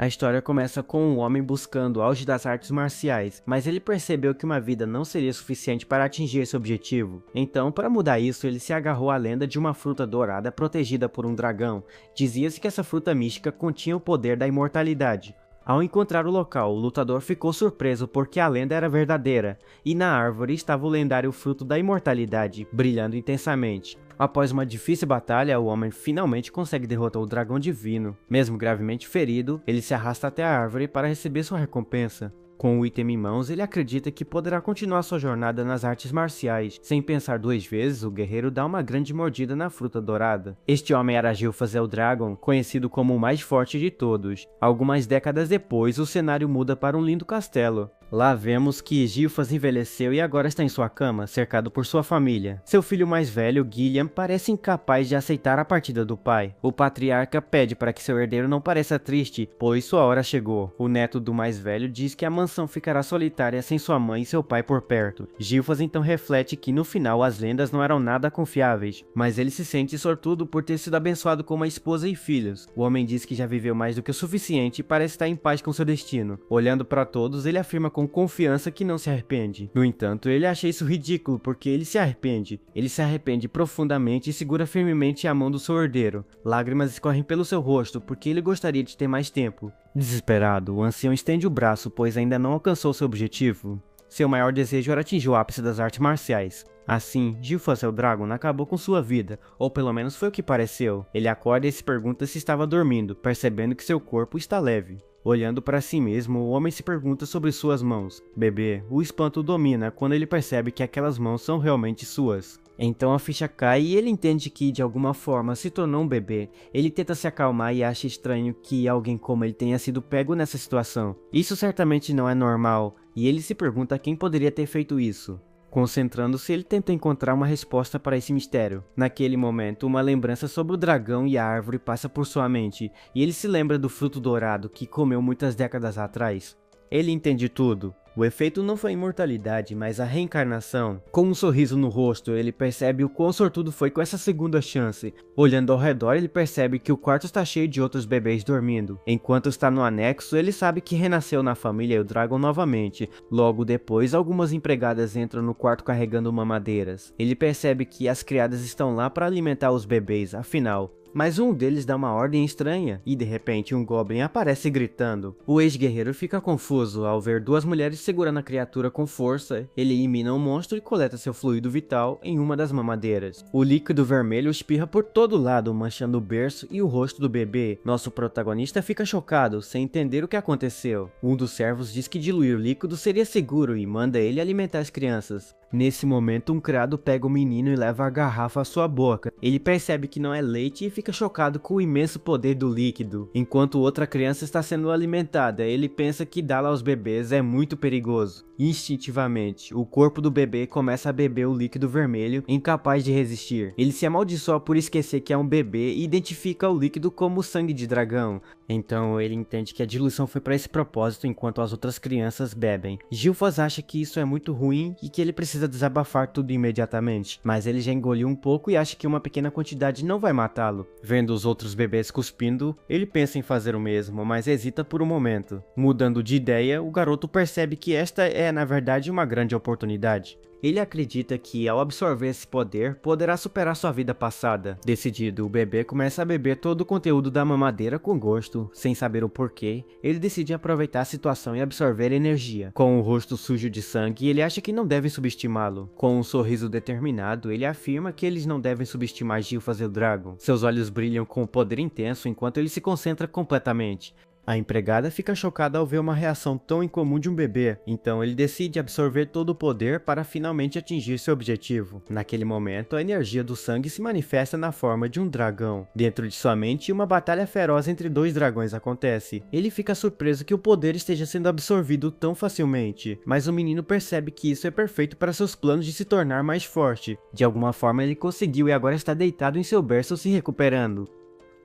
A história começa com um homem buscando o auge das artes marciais, mas ele percebeu que uma vida não seria suficiente para atingir esse objetivo. Então, para mudar isso, ele se agarrou à lenda de uma fruta dourada protegida por um dragão. Dizia-se que essa fruta mística continha o poder da imortalidade. Ao encontrar o local, o lutador ficou surpreso porque a lenda era verdadeira, e na árvore estava o lendário fruto da imortalidade, brilhando intensamente. Após uma difícil batalha, o homem finalmente consegue derrotar o dragão divino. Mesmo gravemente ferido, ele se arrasta até a árvore para receber sua recompensa. Com o item em mãos, ele acredita que poderá continuar sua jornada nas artes marciais. Sem pensar duas vezes, o guerreiro dá uma grande mordida na fruta dourada. Este homem era Gilfas Eldragon, conhecido como o mais forte de todos. Algumas décadas depois, o cenário muda para um lindo castelo. Lá vemos que Gilfas envelheceu e agora está em sua cama, cercado por sua família. Seu filho mais velho, Gilliam, parece incapaz de aceitar a partida do pai. O patriarca pede para que seu herdeiro não pareça triste, pois sua hora chegou. O neto do mais velho diz que a mansão ficará solitária sem sua mãe e seu pai por perto. Gilfas então reflete que no final as lendas não eram nada confiáveis, mas ele se sente sortudo por ter sido abençoado com uma esposa e filhos. O homem diz que já viveu mais do que o suficiente e parece estar em paz com seu destino. Olhando para todos, ele afirma com confiança que não se arrepende. No entanto, ele acha isso ridículo porque ele se arrepende. Ele se arrepende profundamente e segura firmemente a mão do seu herdeiro. Lágrimas escorrem pelo seu rosto porque ele gostaria de ter mais tempo. Desesperado, o ancião estende o braço pois ainda não alcançou seu objetivo. Seu maior desejo era atingir o ápice das artes marciais. Assim, Gilfas Eldragon acabou com sua vida, ou pelo menos foi o que pareceu. Ele acorda e se pergunta se estava dormindo, percebendo que seu corpo está leve. Olhando para si mesmo, o homem se pergunta sobre suas mãos. Bebê, o espanto domina quando ele percebe que aquelas mãos são realmente suas. Então a ficha cai e ele entende que de alguma forma se tornou um bebê. Ele tenta se acalmar e acha estranho que alguém como ele tenha sido pego nessa situação. Isso certamente não é normal, e ele se pergunta quem poderia ter feito isso. Concentrando-se, ele tenta encontrar uma resposta para esse mistério. Naquele momento, uma lembrança sobre o dragão e a árvore passa por sua mente, e ele se lembra do fruto dourado que comeu muitas décadas atrás. Ele entende tudo. O efeito não foi a imortalidade, mas a reencarnação. Com um sorriso no rosto, ele percebe o quão sortudo foi com essa segunda chance. Olhando ao redor, ele percebe que o quarto está cheio de outros bebês dormindo. Enquanto está no anexo, ele sabe que renasceu na família Eldragon novamente. Logo depois, algumas empregadas entram no quarto carregando mamadeiras. Ele percebe que as criadas estão lá para alimentar os bebês, afinal. Mas um deles dá uma ordem estranha, e de repente um Goblin aparece gritando. O ex-guerreiro fica confuso ao ver duas mulheres segurando a criatura com força. Ele elimina o monstro e coleta seu fluido vital em uma das mamadeiras. O líquido vermelho espirra por todo lado, manchando o berço e o rosto do bebê. Nosso protagonista fica chocado, sem entender o que aconteceu. Um dos servos diz que diluir o líquido seria seguro e manda ele alimentar as crianças. Nesse momento, um criado pega o menino e leva a garrafa à sua boca. Ele percebe que não é leite e fica chocado com o imenso poder do líquido. Enquanto outra criança está sendo alimentada, ele pensa que dá-la aos bebês é muito perigoso. Instintivamente, o corpo do bebê começa a beber o líquido vermelho, incapaz de resistir. Ele se amaldiçoa por esquecer que é um bebê e identifica o líquido como sangue de dragão. Então ele entende que a diluição foi para esse propósito enquanto as outras crianças bebem. Gilfas acha que isso é muito ruim e que ele precisa desabafar tudo imediatamente, mas ele já engoliu um pouco e acha que uma pequena quantidade não vai matá-lo. Vendo os outros bebês cuspindo, ele pensa em fazer o mesmo, mas hesita por um momento. Mudando de ideia, o garoto percebe que esta é na verdade uma grande oportunidade. Ele acredita que, ao absorver esse poder, poderá superar sua vida passada. Decidido, o bebê começa a beber todo o conteúdo da mamadeira com gosto. Sem saber o porquê, ele decide aproveitar a situação e absorver energia. Com o rosto sujo de sangue, ele acha que não devem subestimá-lo. Com um sorriso determinado, ele afirma que eles não devem subestimar Gilfas Eldragon. Seus olhos brilham com poder intenso enquanto ele se concentra completamente. A empregada fica chocada ao ver uma reação tão incomum de um bebê, então ele decide absorver todo o poder para finalmente atingir seu objetivo. Naquele momento, a energia do sangue se manifesta na forma de um dragão. Dentro de sua mente, uma batalha feroz entre dois dragões acontece. Ele fica surpreso que o poder esteja sendo absorvido tão facilmente, mas o menino percebe que isso é perfeito para seus planos de se tornar mais forte. De alguma forma ele conseguiu e agora está deitado em seu berço se recuperando.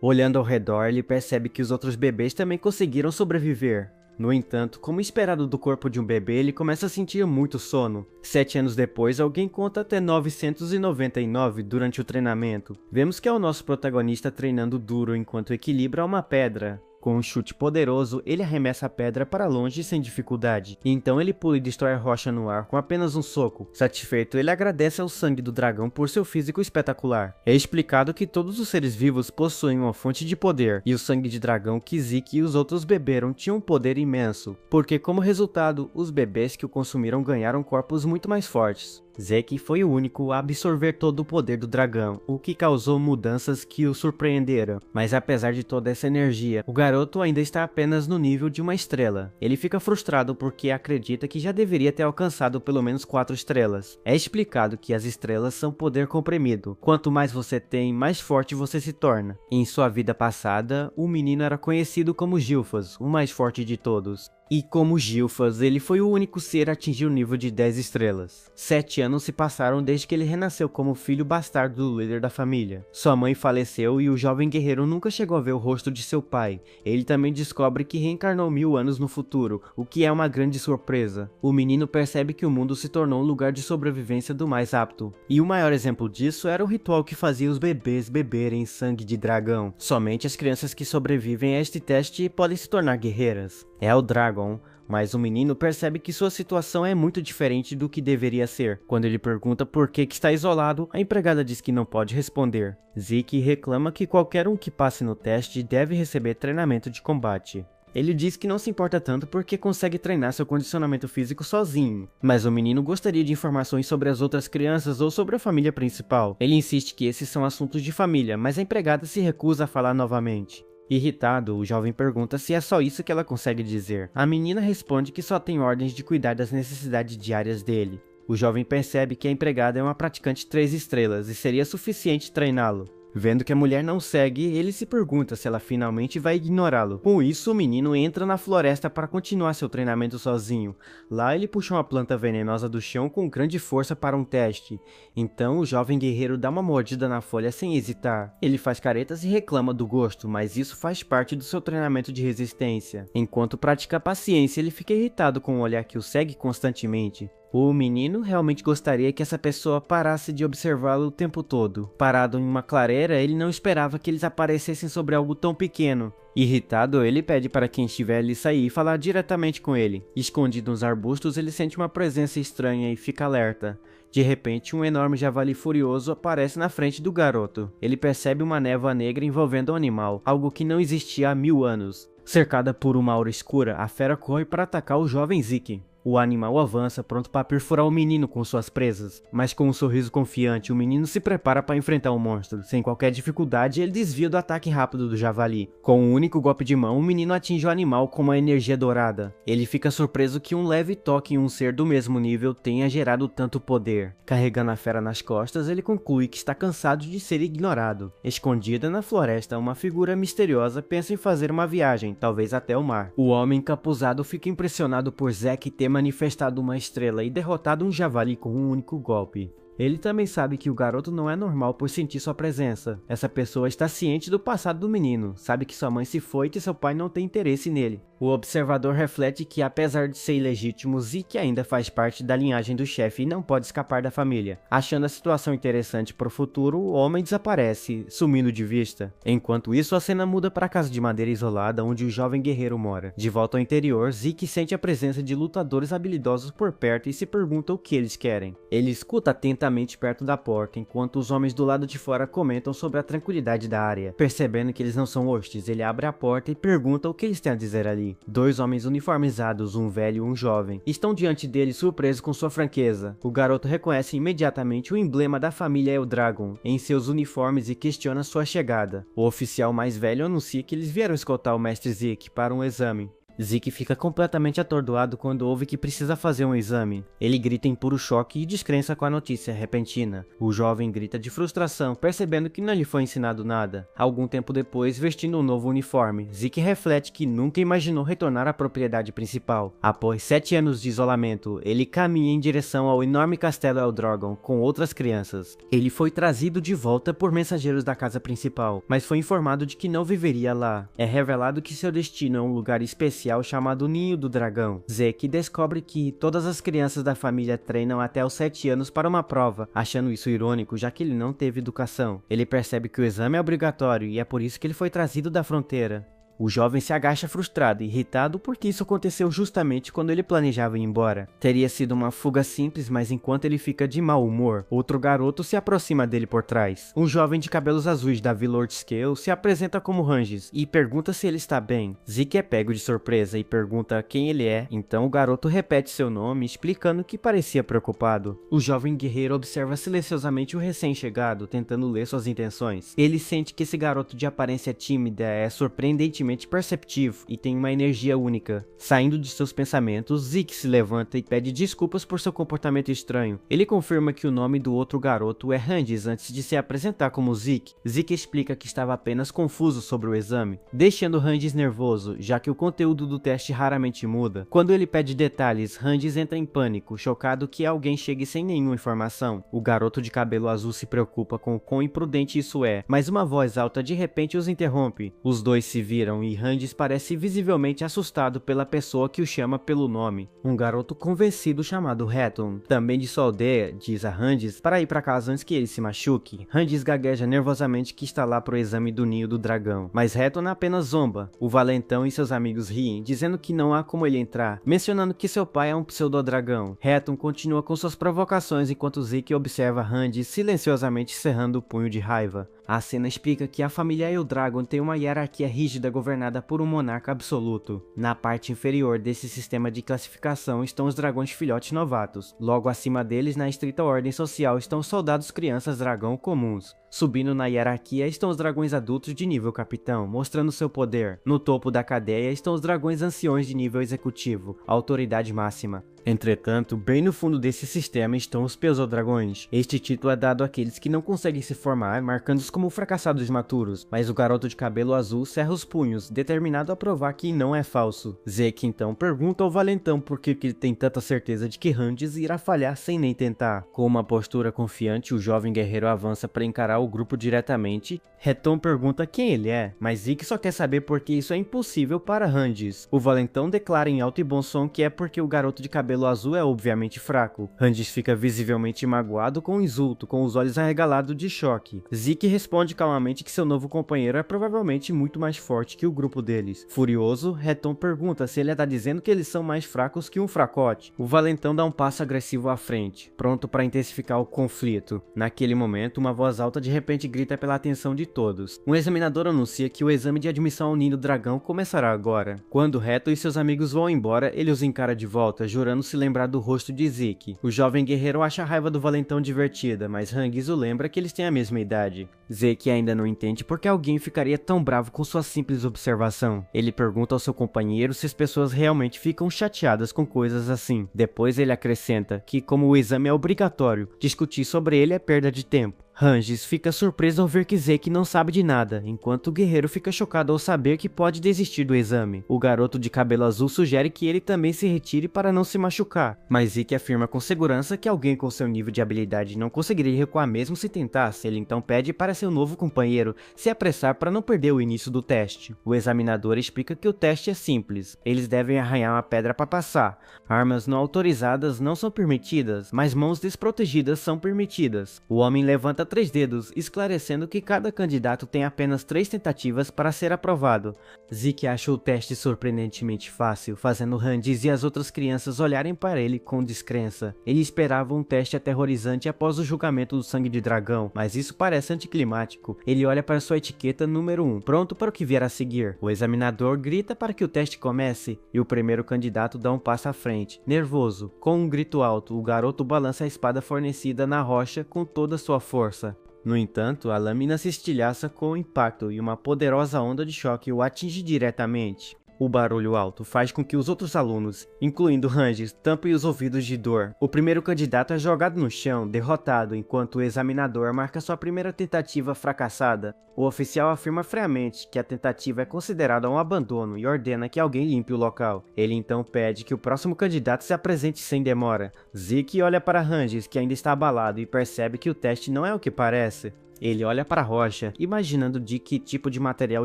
Olhando ao redor, ele percebe que os outros bebês também conseguiram sobreviver. No entanto, como esperado do corpo de um bebê, ele começa a sentir muito sono. 7 anos depois, alguém conta até 999 durante o treinamento. Vemos que é o nosso protagonista treinando duro enquanto equilibra uma pedra. Com um chute poderoso, ele arremessa a pedra para longe sem dificuldade. Então ele pula e destrói a rocha no ar com apenas um soco. Satisfeito, ele agradece ao sangue do dragão por seu físico espetacular. É explicado que todos os seres vivos possuem uma fonte de poder, e o sangue de dragão que Zeke e os outros beberam tinha um poder imenso, porque como resultado, os bebês que o consumiram ganharam corpos muito mais fortes. Zeke foi o único a absorver todo o poder do dragão, o que causou mudanças que o surpreenderam. Mas apesar de toda essa energia, o garoto ainda está apenas no nível de uma estrela. Ele fica frustrado porque acredita que já deveria ter alcançado pelo menos 4 estrelas. É explicado que as estrelas são poder comprimido. Quanto mais você tem, mais forte você se torna. Em sua vida passada, o menino era conhecido como Gilfas, o mais forte de todos. E como Gilfas, ele foi o único ser a atingir o nível de 10 estrelas. 7 anos se passaram desde que ele renasceu como filho bastardo do líder da família. Sua mãe faleceu e o jovem guerreiro nunca chegou a ver o rosto de seu pai. Ele também descobre que reencarnou 1000 anos no futuro, o que é uma grande surpresa. O menino percebe que o mundo se tornou um lugar de sobrevivência do mais apto. E o maior exemplo disso era o ritual que fazia os bebês beberem sangue de dragão. Somente as crianças que sobrevivem a este teste podem se tornar guerreiras. É o Dragon, mas o menino percebe que sua situação é muito diferente do que deveria ser. Quando ele pergunta por que está isolado, a empregada diz que não pode responder. Zeke reclama que qualquer um que passe no teste deve receber treinamento de combate. Ele diz que não se importa tanto porque consegue treinar seu condicionamento físico sozinho, mas o menino gostaria de informações sobre as outras crianças ou sobre a família principal. Ele insiste que esses são assuntos de família, mas a empregada se recusa a falar novamente. Irritado, o jovem pergunta se é só isso que ela consegue dizer. A menina responde que só tem ordens de cuidar das necessidades diárias dele. O jovem percebe que a empregada é uma praticante 3 estrelas e seria suficiente treiná-lo. Vendo que a mulher não segue, ele se pergunta se ela finalmente vai ignorá-lo. Com isso, o menino entra na floresta para continuar seu treinamento sozinho. Lá ele puxa uma planta venenosa do chão com grande força para um teste. Então o jovem guerreiro dá uma mordida na folha sem hesitar. Ele faz caretas e reclama do gosto, mas isso faz parte do seu treinamento de resistência. Enquanto pratica paciência, ele fica irritado com o olhar que o segue constantemente. O menino realmente gostaria que essa pessoa parasse de observá-lo o tempo todo. Parado em uma clareira, ele não esperava que eles aparecessem sobre algo tão pequeno. Irritado, ele pede para quem estiver ali sair e falar diretamente com ele. Escondido nos arbustos, ele sente uma presença estranha e fica alerta. De repente, um enorme javali furioso aparece na frente do garoto. Ele percebe uma névoa negra envolvendo o animal, algo que não existia há 1000 anos. Cercada por uma aura escura, a fera corre para atacar o jovem Zeke. O animal avança, pronto para perfurar o menino com suas presas, mas com um sorriso confiante, o menino se prepara para enfrentar o monstro. Sem qualquer dificuldade, ele desvia do ataque rápido do javali. Com um único golpe de mão, o menino atinge o animal com uma energia dourada. Ele fica surpreso que um leve toque em um ser do mesmo nível tenha gerado tanto poder. Carregando a fera nas costas, ele conclui que está cansado de ser ignorado. Escondida na floresta, uma figura misteriosa pensa em fazer uma viagem, talvez até o mar. O homem encapuzado fica impressionado por Zeke ter manifestado uma estrela e derrotado um javali com um único golpe. Ele também sabe que o garoto não é normal por sentir sua presença. Essa pessoa está ciente do passado do menino, sabe que sua mãe se foi e que seu pai não tem interesse nele. O observador reflete que, apesar de ser ilegítimo, Zeke ainda faz parte da linhagem do chefe e não pode escapar da família. Achando a situação interessante para o futuro, o homem desaparece, sumindo de vista. Enquanto isso, a cena muda para a casa de madeira isolada onde o jovem guerreiro mora. De volta ao interior, Zeke sente a presença de lutadores habilidosos por perto e se pergunta o que eles querem. Ele escuta atentamente perto da porta, enquanto os homens do lado de fora comentam sobre a tranquilidade da área. Percebendo que eles não são hostes, ele abre a porta e pergunta o que eles têm a dizer ali. Dois homens uniformizados, um velho e um jovem, estão diante dele surpresos com sua franqueza. O garoto reconhece imediatamente o emblema da família Eldragon em seus uniformes e questiona sua chegada. O oficial mais velho anuncia que eles vieram escoltar o mestre Zeke para um exame. Zeke fica completamente atordoado quando ouve que precisa fazer um exame. Ele grita em puro choque e descrença com a notícia repentina. O jovem grita de frustração, percebendo que não lhe foi ensinado nada. Algum tempo depois, vestindo um novo uniforme, Zeke reflete que nunca imaginou retornar à propriedade principal. Após 7 anos de isolamento, ele caminha em direção ao enorme castelo Eldragon com outras crianças. Ele foi trazido de volta por mensageiros da casa principal, mas foi informado de que não viveria lá. É revelado que seu destino é um lugar especial chamado Ninho do Dragão. Zeke descobre que todas as crianças da família treinam até os 7 anos para uma prova, achando isso irônico já que ele não teve educação. Ele percebe que o exame é obrigatório e é por isso que ele foi trazido da fronteira. O jovem se agacha frustrado e irritado porque isso aconteceu justamente quando ele planejava ir embora. Teria sido uma fuga simples, mas enquanto ele fica de mau humor, outro garoto se aproxima dele por trás. Um jovem de cabelos azuis da Vila Ortscale se apresenta como Rangis e pergunta se ele está bem. Zeke é pego de surpresa e pergunta quem ele é, então o garoto repete seu nome, explicando que parecia preocupado. O jovem guerreiro observa silenciosamente o recém-chegado, tentando ler suas intenções. Ele sente que esse garoto de aparência tímida é surpreendentemente perceptivo e tem uma energia única. Saindo de seus pensamentos, Zeke se levanta e pede desculpas por seu comportamento estranho. Ele confirma que o nome do outro garoto é Rangis antes de se apresentar como Zeke. Zeke explica que estava apenas confuso sobre o exame, deixando Rangis nervoso, já que o conteúdo do teste raramente muda. Quando ele pede detalhes, Rangis entra em pânico, chocado que alguém chegue sem nenhuma informação. O garoto de cabelo azul se preocupa com o quão imprudente isso é, mas uma voz alta de repente os interrompe. Os dois se viram e Rangis parece visivelmente assustado pela pessoa que o chama pelo nome. Um garoto convencido chamado Hatton, também de sua aldeia, diz a Rangis para ir para casa antes que ele se machuque. Rangis gagueja nervosamente que está lá pro exame do ninho do dragão, mas Hatton apenas zomba. O valentão e seus amigos riem, dizendo que não há como ele entrar, mencionando que seu pai é um pseudo-dragão. Hatton continua com suas provocações enquanto Zeke observa Rangis silenciosamente cerrando o punho de raiva. A cena explica que a família Eldragon tem uma hierarquia rígida governada por um monarca absoluto. Na parte inferior desse sistema de classificação estão os dragões filhotes novatos. Logo acima deles, na estrita ordem social, estão os soldados crianças dragão comuns. Subindo na hierarquia estão os dragões adultos de nível capitão, mostrando seu poder. No topo da cadeia estão os dragões anciões de nível executivo, autoridade máxima. Entretanto, bem no fundo desse sistema estão os pseudodragões. Este título é dado àqueles que não conseguem se formar, marcando-os como fracassados maturos, mas o garoto de cabelo azul cerra os punhos, determinado a provar que não é falso. Zeke então pergunta ao valentão por que ele tem tanta certeza de que Rangis irá falhar sem nem tentar. Com uma postura confiante, o jovem guerreiro avança para encarar o grupo diretamente. Hatton pergunta quem ele é, mas Zeke só quer saber porque isso é impossível para Rangis. O valentão declara em alto e bom som que é porque o garoto de cabelo azul é obviamente fraco. Rangis fica visivelmente magoado com o insulto, com os olhos arregalados de choque. Zeke responde calmamente que seu novo companheiro é provavelmente muito mais forte que o grupo deles. Furioso, Hatton pergunta se ele está dizendo que eles são mais fracos que um fracote. O valentão dá um passo agressivo à frente, pronto para intensificar o conflito. Naquele momento, uma voz alta de repente grita pela atenção de todos. Um examinador anuncia que o exame de admissão ao ninho do dragão começará agora. Quando Hatton e seus amigos vão embora, ele os encara de volta, jurando se lembrar do rosto de Zeke. O jovem guerreiro acha a raiva do valentão divertida, mas Rangis o lembra que eles têm a mesma idade. Zeke ainda não entende porque alguém ficaria tão bravo com sua simples observação. Ele pergunta ao seu companheiro se as pessoas realmente ficam chateadas com coisas assim. Depois ele acrescenta que, como o exame é obrigatório, discutir sobre ele é perda de tempo. Rangis fica surpreso ao ver que Zeke não sabe de nada, enquanto o guerreiro fica chocado ao saber que pode desistir do exame. O garoto de cabelo azul sugere que ele também se retire para não se machucar, mas Zeke afirma com segurança que alguém com seu nível de habilidade não conseguiria recuar mesmo se tentasse. Ele então pede para seu novo companheiro se apressar para não perder o início do teste. O examinador explica que o teste é simples, eles devem arranhar uma pedra para passar. Armas não autorizadas não são permitidas, mas mãos desprotegidas são permitidas. O homem levanta 3 dedos, esclarecendo que cada candidato tem apenas 3 tentativas para ser aprovado. Zeke acha o teste surpreendentemente fácil, fazendo Rangis e as outras crianças olharem para ele com descrença. Ele esperava um teste aterrorizante após o julgamento do sangue de dragão, mas isso parece anticlimático. Ele olha para sua etiqueta número 1, pronto para o que vier a seguir. O examinador grita para que o teste comece, e o primeiro candidato dá um passo à frente. Nervoso, com um grito alto, o garoto balança a espada fornecida na rocha com toda sua força. No entanto, a lâmina se estilhaça com o impacto e uma poderosa onda de choque o atinge diretamente. O barulho alto faz com que os outros alunos, incluindo Rangis, tampem os ouvidos de dor. O primeiro candidato é jogado no chão, derrotado, enquanto o examinador marca sua primeira tentativa fracassada. O oficial afirma friamente que a tentativa é considerada um abandono e ordena que alguém limpe o local. Ele então pede que o próximo candidato se apresente sem demora. Zeke olha para Rangis, que ainda está abalado, e percebe que o teste não é o que parece. Ele olha para a rocha, imaginando de que tipo de material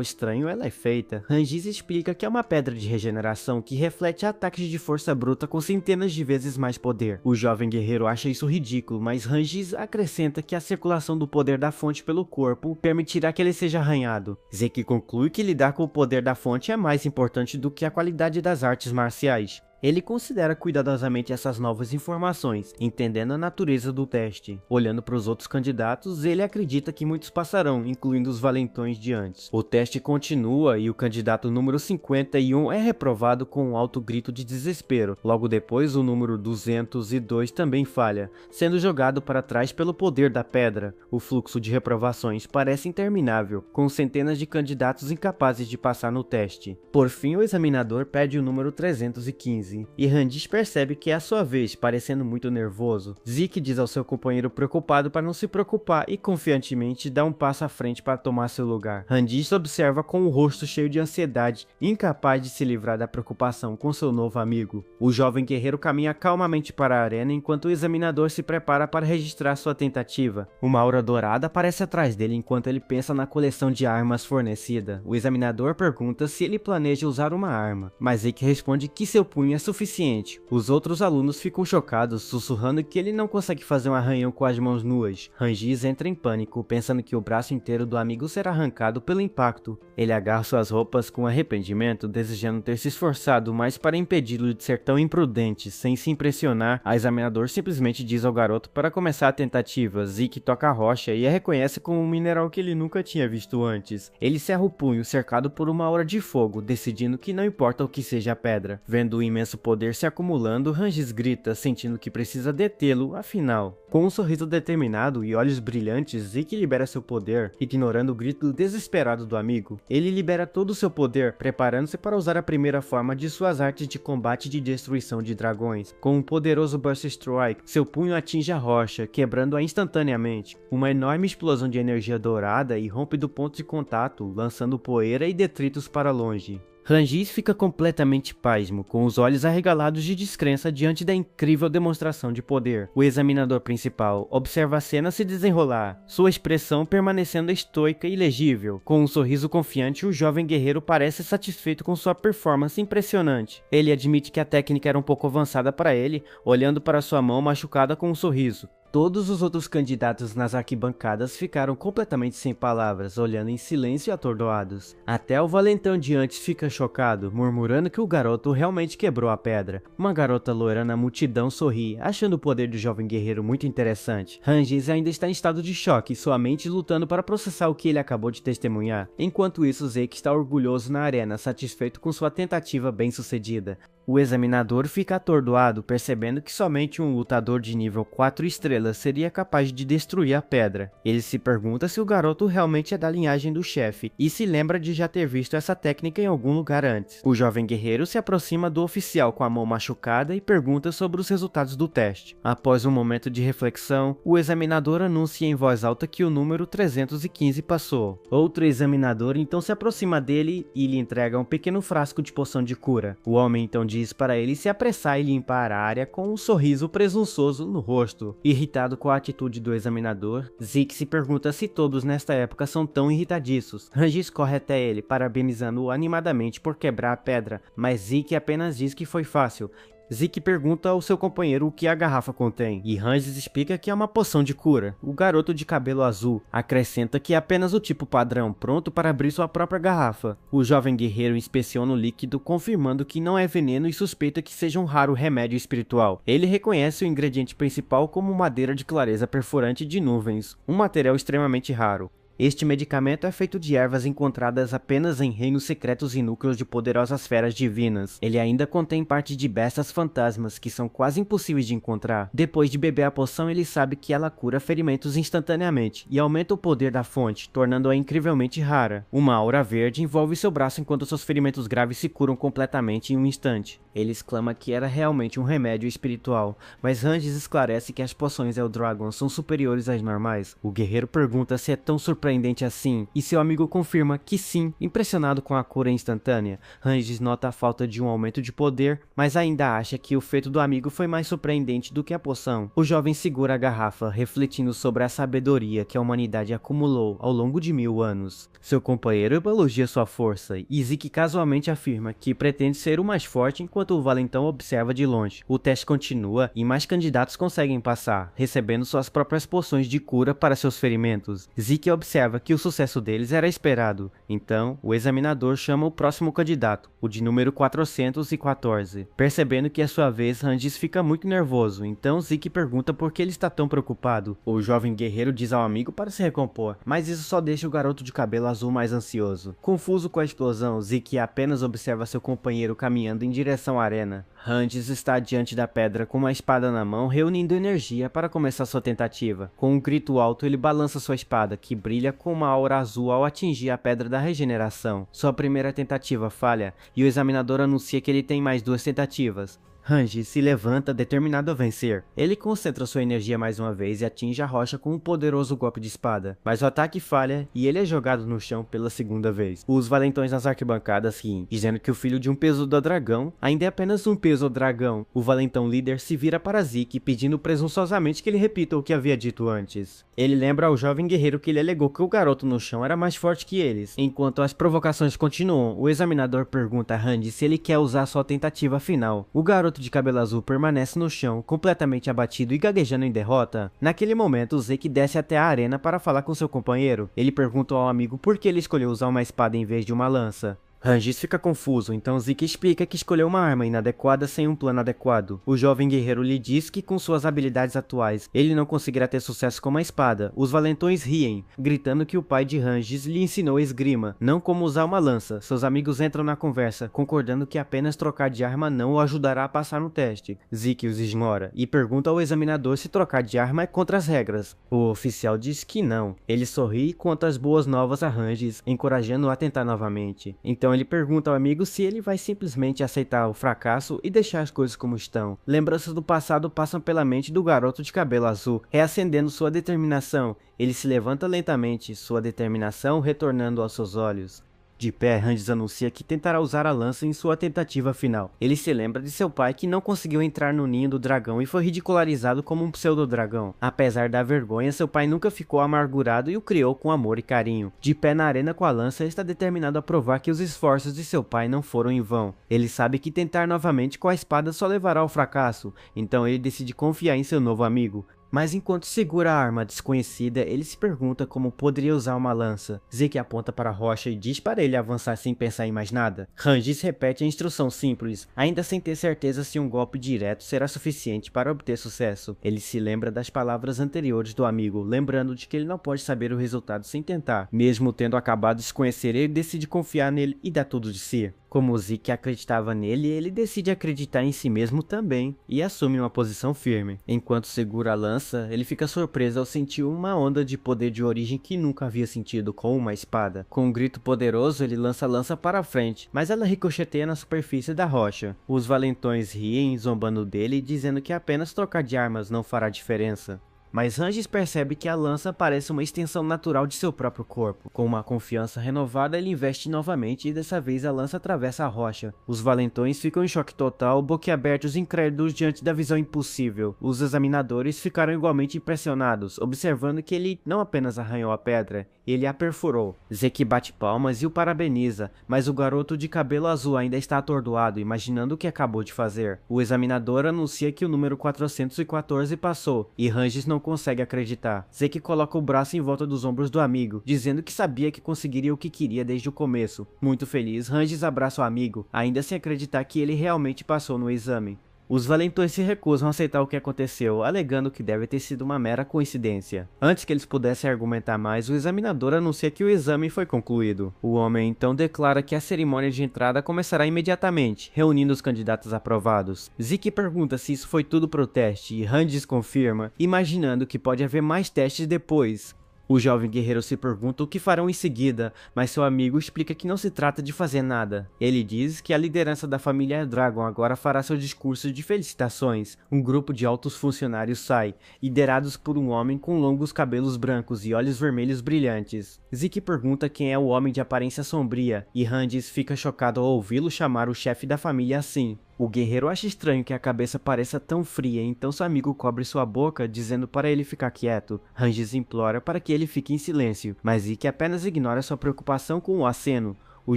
estranho ela é feita. Rangis explica que é uma pedra de regeneração que reflete ataques de força bruta com centenas de vezes mais poder. O jovem guerreiro acha isso ridículo, mas Rangis acrescenta que a circulação do poder da fonte pelo corpo permitirá que ele seja arranhado. Zeke conclui que lidar com o poder da fonte é mais importante do que a qualidade das artes marciais. Ele considera cuidadosamente essas novas informações, entendendo a natureza do teste. Olhando para os outros candidatos, ele acredita que muitos passarão, incluindo os valentões de antes. O teste continua e o candidato número 51 é reprovado com um alto grito de desespero. Logo depois, o número 202 também falha, sendo jogado para trás pelo poder da pedra. O fluxo de reprovações parece interminável, com centenas de candidatos incapazes de passar no teste. Por fim, o examinador pede o número 315. E Randis percebe que é a sua vez, parecendo muito nervoso. Zeke diz ao seu companheiro preocupado para não se preocupar e confiantemente dá um passo à frente para tomar seu lugar. Randis observa com o rosto cheio de ansiedade, incapaz de se livrar da preocupação com seu novo amigo. O jovem guerreiro caminha calmamente para a arena enquanto o examinador se prepara para registrar sua tentativa. Uma aura dourada aparece atrás dele enquanto ele pensa na coleção de armas fornecida. O examinador pergunta se ele planeja usar uma arma, mas Zeke responde que seu punho é suficiente. Os outros alunos ficam chocados, sussurrando que ele não consegue fazer um arranhão com as mãos nuas. Rangis entra em pânico, pensando que o braço inteiro do amigo será arrancado pelo impacto. Ele agarra suas roupas com arrependimento, desejando ter se esforçado mais para impedi-lo de ser tão imprudente. Sem se impressionar, a examinador simplesmente diz ao garoto para começar a tentativa. Zeke toca a rocha e a reconhece como um mineral que ele nunca tinha visto antes. Ele cerra o punho, cercado por uma aura de fogo, decidindo que não importa o que seja a pedra. Vendo o imenso poder se acumulando, Rangis grita, sentindo que precisa detê-lo, afinal. Com um sorriso determinado e olhos brilhantes, Zeke libera seu poder, ignorando o grito desesperado do amigo. Ele libera todo o seu poder, preparando-se para usar a primeira forma de suas artes de combate de destruição de dragões. Com um poderoso Burst Strike, seu punho atinge a rocha, quebrando-a instantaneamente. Uma enorme explosão de energia dourada irrompe do ponto de contato, lançando poeira e detritos para longe. Rangis fica completamente pasmo, com os olhos arregalados de descrença diante da incrível demonstração de poder. O examinador principal observa a cena se desenrolar, sua expressão permanecendo estoica e legível. Com um sorriso confiante, o jovem guerreiro parece satisfeito com sua performance impressionante. Ele admite que a técnica era um pouco avançada para ele, olhando para sua mão machucada com um sorriso. Todos os outros candidatos nas arquibancadas ficaram completamente sem palavras, olhando em silêncio e atordoados. Até o valentão de antes fica chocado, murmurando que o garoto realmente quebrou a pedra. Uma garota loira na multidão sorri, achando o poder do jovem guerreiro muito interessante. Rangis ainda está em estado de choque, sua mente lutando para processar o que ele acabou de testemunhar. Enquanto isso, Zeke está orgulhoso na arena, satisfeito com sua tentativa bem-sucedida. O examinador fica atordoado, percebendo que somente um lutador de nível 4 estrelas seria capaz de destruir a pedra. Ele se pergunta se o garoto realmente é da linhagem do chefe, e se lembra de já ter visto essa técnica em algum lugar antes. O jovem guerreiro se aproxima do oficial com a mão machucada e pergunta sobre os resultados do teste. Após um momento de reflexão, o examinador anuncia em voz alta que o número 315 passou. Outro examinador então se aproxima dele e lhe entrega um pequeno frasco de poção de cura. O homem então diz para ele se apressar e limpar a área com um sorriso presunçoso no rosto. Irritado com a atitude do examinador, Zeke se pergunta se todos nesta época são tão irritadiços. Rangis corre até ele, parabenizando-o animadamente por quebrar a pedra, mas Zeke apenas diz que foi fácil. Zeke pergunta ao seu companheiro o que a garrafa contém, e Rangis explica que é uma poção de cura. O garoto de cabelo azul acrescenta que é apenas o tipo padrão, pronto para abrir sua própria garrafa. O jovem guerreiro inspeciona o líquido, confirmando que não é veneno e suspeita que seja um raro remédio espiritual. Ele reconhece o ingrediente principal como madeira de clareza perfurante de nuvens, um material extremamente raro. Este medicamento é feito de ervas encontradas apenas em reinos secretos e núcleos de poderosas feras divinas. Ele ainda contém parte de bestas fantasmas que são quase impossíveis de encontrar. Depois de beber a poção, ele sabe que ela cura ferimentos instantaneamente e aumenta o poder da fonte, tornando-a incrivelmente rara. Uma aura verde envolve seu braço enquanto seus ferimentos graves se curam completamente em um instante. Ele exclama que era realmente um remédio espiritual, mas Rangis esclarece que as poções Eldragon são superiores às normais. O guerreiro pergunta se é tão surpreendente surpreendente assim, e seu amigo confirma que sim, impressionado com a cura instantânea. Ranges nota a falta de um aumento de poder, mas ainda acha que o feito do amigo foi mais surpreendente do que a poção. O jovem segura a garrafa, refletindo sobre a sabedoria que a humanidade acumulou ao longo de 1000 anos. Seu companheiro elogia sua força, e Zeke casualmente afirma que pretende ser o mais forte enquanto o valentão observa de longe. O teste continua e mais candidatos conseguem passar, recebendo suas próprias poções de cura para seus ferimentos. Zeke observa que o sucesso deles era esperado, então o examinador chama o próximo candidato, o de número 414. Percebendo que é sua vez, Ranges fica muito nervoso, então Zeke pergunta por que ele está tão preocupado. O jovem guerreiro diz ao amigo para se recompor, mas isso só deixa o garoto de cabelo azul mais ansioso. Confuso com a explosão, Zeke apenas observa seu companheiro caminhando em direção à arena. Ranges está diante da pedra com uma espada na mão, reunindo energia para começar sua tentativa. Com um grito alto, ele balança sua espada, que brilha com uma aura azul ao atingir a pedra da regeneração. Sua primeira tentativa falha, e o examinador anuncia que ele tem mais 2 tentativas. Ranges se levanta determinado a vencer. Ele concentra sua energia mais uma vez e atinge a rocha com um poderoso golpe de espada. Mas o ataque falha e ele é jogado no chão pela segunda vez. Os valentões nas arquibancadas riem, dizendo que o filho de um pesudo dragão ainda é apenas um peso dragão. O valentão líder se vira para Zeke pedindo presunçosamente que ele repita o que havia dito antes. Ele lembra ao jovem guerreiro que ele alegou que o garoto no chão era mais forte que eles. Enquanto as provocações continuam, o examinador pergunta a Randy se ele quer usar sua tentativa final. O garoto de cabelo azul permanece no chão, completamente abatido e gaguejando em derrota. Naquele momento, Zeke desce até a arena para falar com seu companheiro. Ele pergunta ao amigo por que ele escolheu usar uma espada em vez de uma lança. Ranges fica confuso, então Zeke explica que escolheu uma arma inadequada sem um plano adequado. O jovem guerreiro lhe diz que com suas habilidades atuais, ele não conseguirá ter sucesso com uma espada. Os valentões riem, gritando que o pai de Ranges lhe ensinou esgrima, não como usar uma lança. Seus amigos entram na conversa, concordando que apenas trocar de arma não o ajudará a passar no teste. Zeke os ignora e pergunta ao examinador se trocar de arma é contra as regras. O oficial diz que não. Ele sorri e conta as boas novas a Ranges, encorajando-o a tentar novamente. Então ele pergunta ao amigo se ele vai simplesmente aceitar o fracasso e deixar as coisas como estão. Lembranças do passado passam pela mente do garoto de cabelo azul, reacendendo sua determinação. Ele se levanta lentamente, sua determinação retornando aos seus olhos. De pé, Ranges anuncia que tentará usar a lança em sua tentativa final. Ele se lembra de seu pai que não conseguiu entrar no ninho do dragão e foi ridicularizado como um pseudo-dragão. Apesar da vergonha, seu pai nunca ficou amargurado e o criou com amor e carinho. De pé na arena com a lança, está determinado a provar que os esforços de seu pai não foram em vão. Ele sabe que tentar novamente com a espada só levará ao fracasso, então ele decide confiar em seu novo amigo. Mas enquanto segura a arma desconhecida, ele se pergunta como poderia usar uma lança. Zeke aponta para a rocha e diz para ele avançar sem pensar em mais nada. Ranges repete a instrução simples, ainda sem ter certeza se um golpe direto será suficiente para obter sucesso. Ele se lembra das palavras anteriores do amigo, lembrando de que ele não pode saber o resultado sem tentar. Mesmo tendo acabado de se conhecer, ele decide confiar nele e dar tudo de si. Como Zeke acreditava nele, ele decide acreditar em si mesmo também e assume uma posição firme. Enquanto segura a lança, ele fica surpreso ao sentir uma onda de poder de origem que nunca havia sentido com uma espada. Com um grito poderoso, ele lança a lança para a frente, mas ela ricocheteia na superfície da rocha. Os valentões riem, zombando dele, dizendo que apenas trocar de armas não fará diferença. Mas Ranges percebe que a lança parece uma extensão natural de seu próprio corpo. Com uma confiança renovada, ele investe novamente e dessa vez a lança atravessa a rocha. Os valentões ficam em choque total, boquiabertos incrédulos diante da visão impossível. Os examinadores ficaram igualmente impressionados, observando que ele não apenas arranhou a pedra, ele a perfurou. Zeke bate palmas e o parabeniza, mas o garoto de cabelo azul ainda está atordoado, imaginando o que acabou de fazer. O examinador anuncia que o número 414 passou, e Ranges não consegue acreditar. Zeke coloca o braço em volta dos ombros do amigo, dizendo que sabia que conseguiria o que queria desde o começo. Muito feliz, Ranges abraça o amigo, ainda sem acreditar que ele realmente passou no exame. Os valentões se recusam a aceitar o que aconteceu, alegando que deve ter sido uma mera coincidência. Antes que eles pudessem argumentar mais, o examinador anuncia que o exame foi concluído. O homem então declara que a cerimônia de entrada começará imediatamente, reunindo os candidatos aprovados. Zeke pergunta se isso foi tudo para o teste, e Ranges confirma, imaginando que pode haver mais testes depois. O jovem guerreiro se pergunta o que farão em seguida, mas seu amigo explica que não se trata de fazer nada. Ele diz que a liderança da família Dragon agora fará seu discurso de felicitações. Um grupo de altos funcionários sai, liderados por um homem com longos cabelos brancos e olhos vermelhos brilhantes. Zeke pergunta quem é o homem de aparência sombria, e Randis fica chocado ao ouvi-lo chamar o chefe da família assim. O guerreiro acha estranho que a cabeça pareça tão fria, então seu amigo cobre sua boca, dizendo para ele ficar quieto. Randis implora para que ele fique em silêncio, mas Zeke apenas ignora sua preocupação com o aceno. O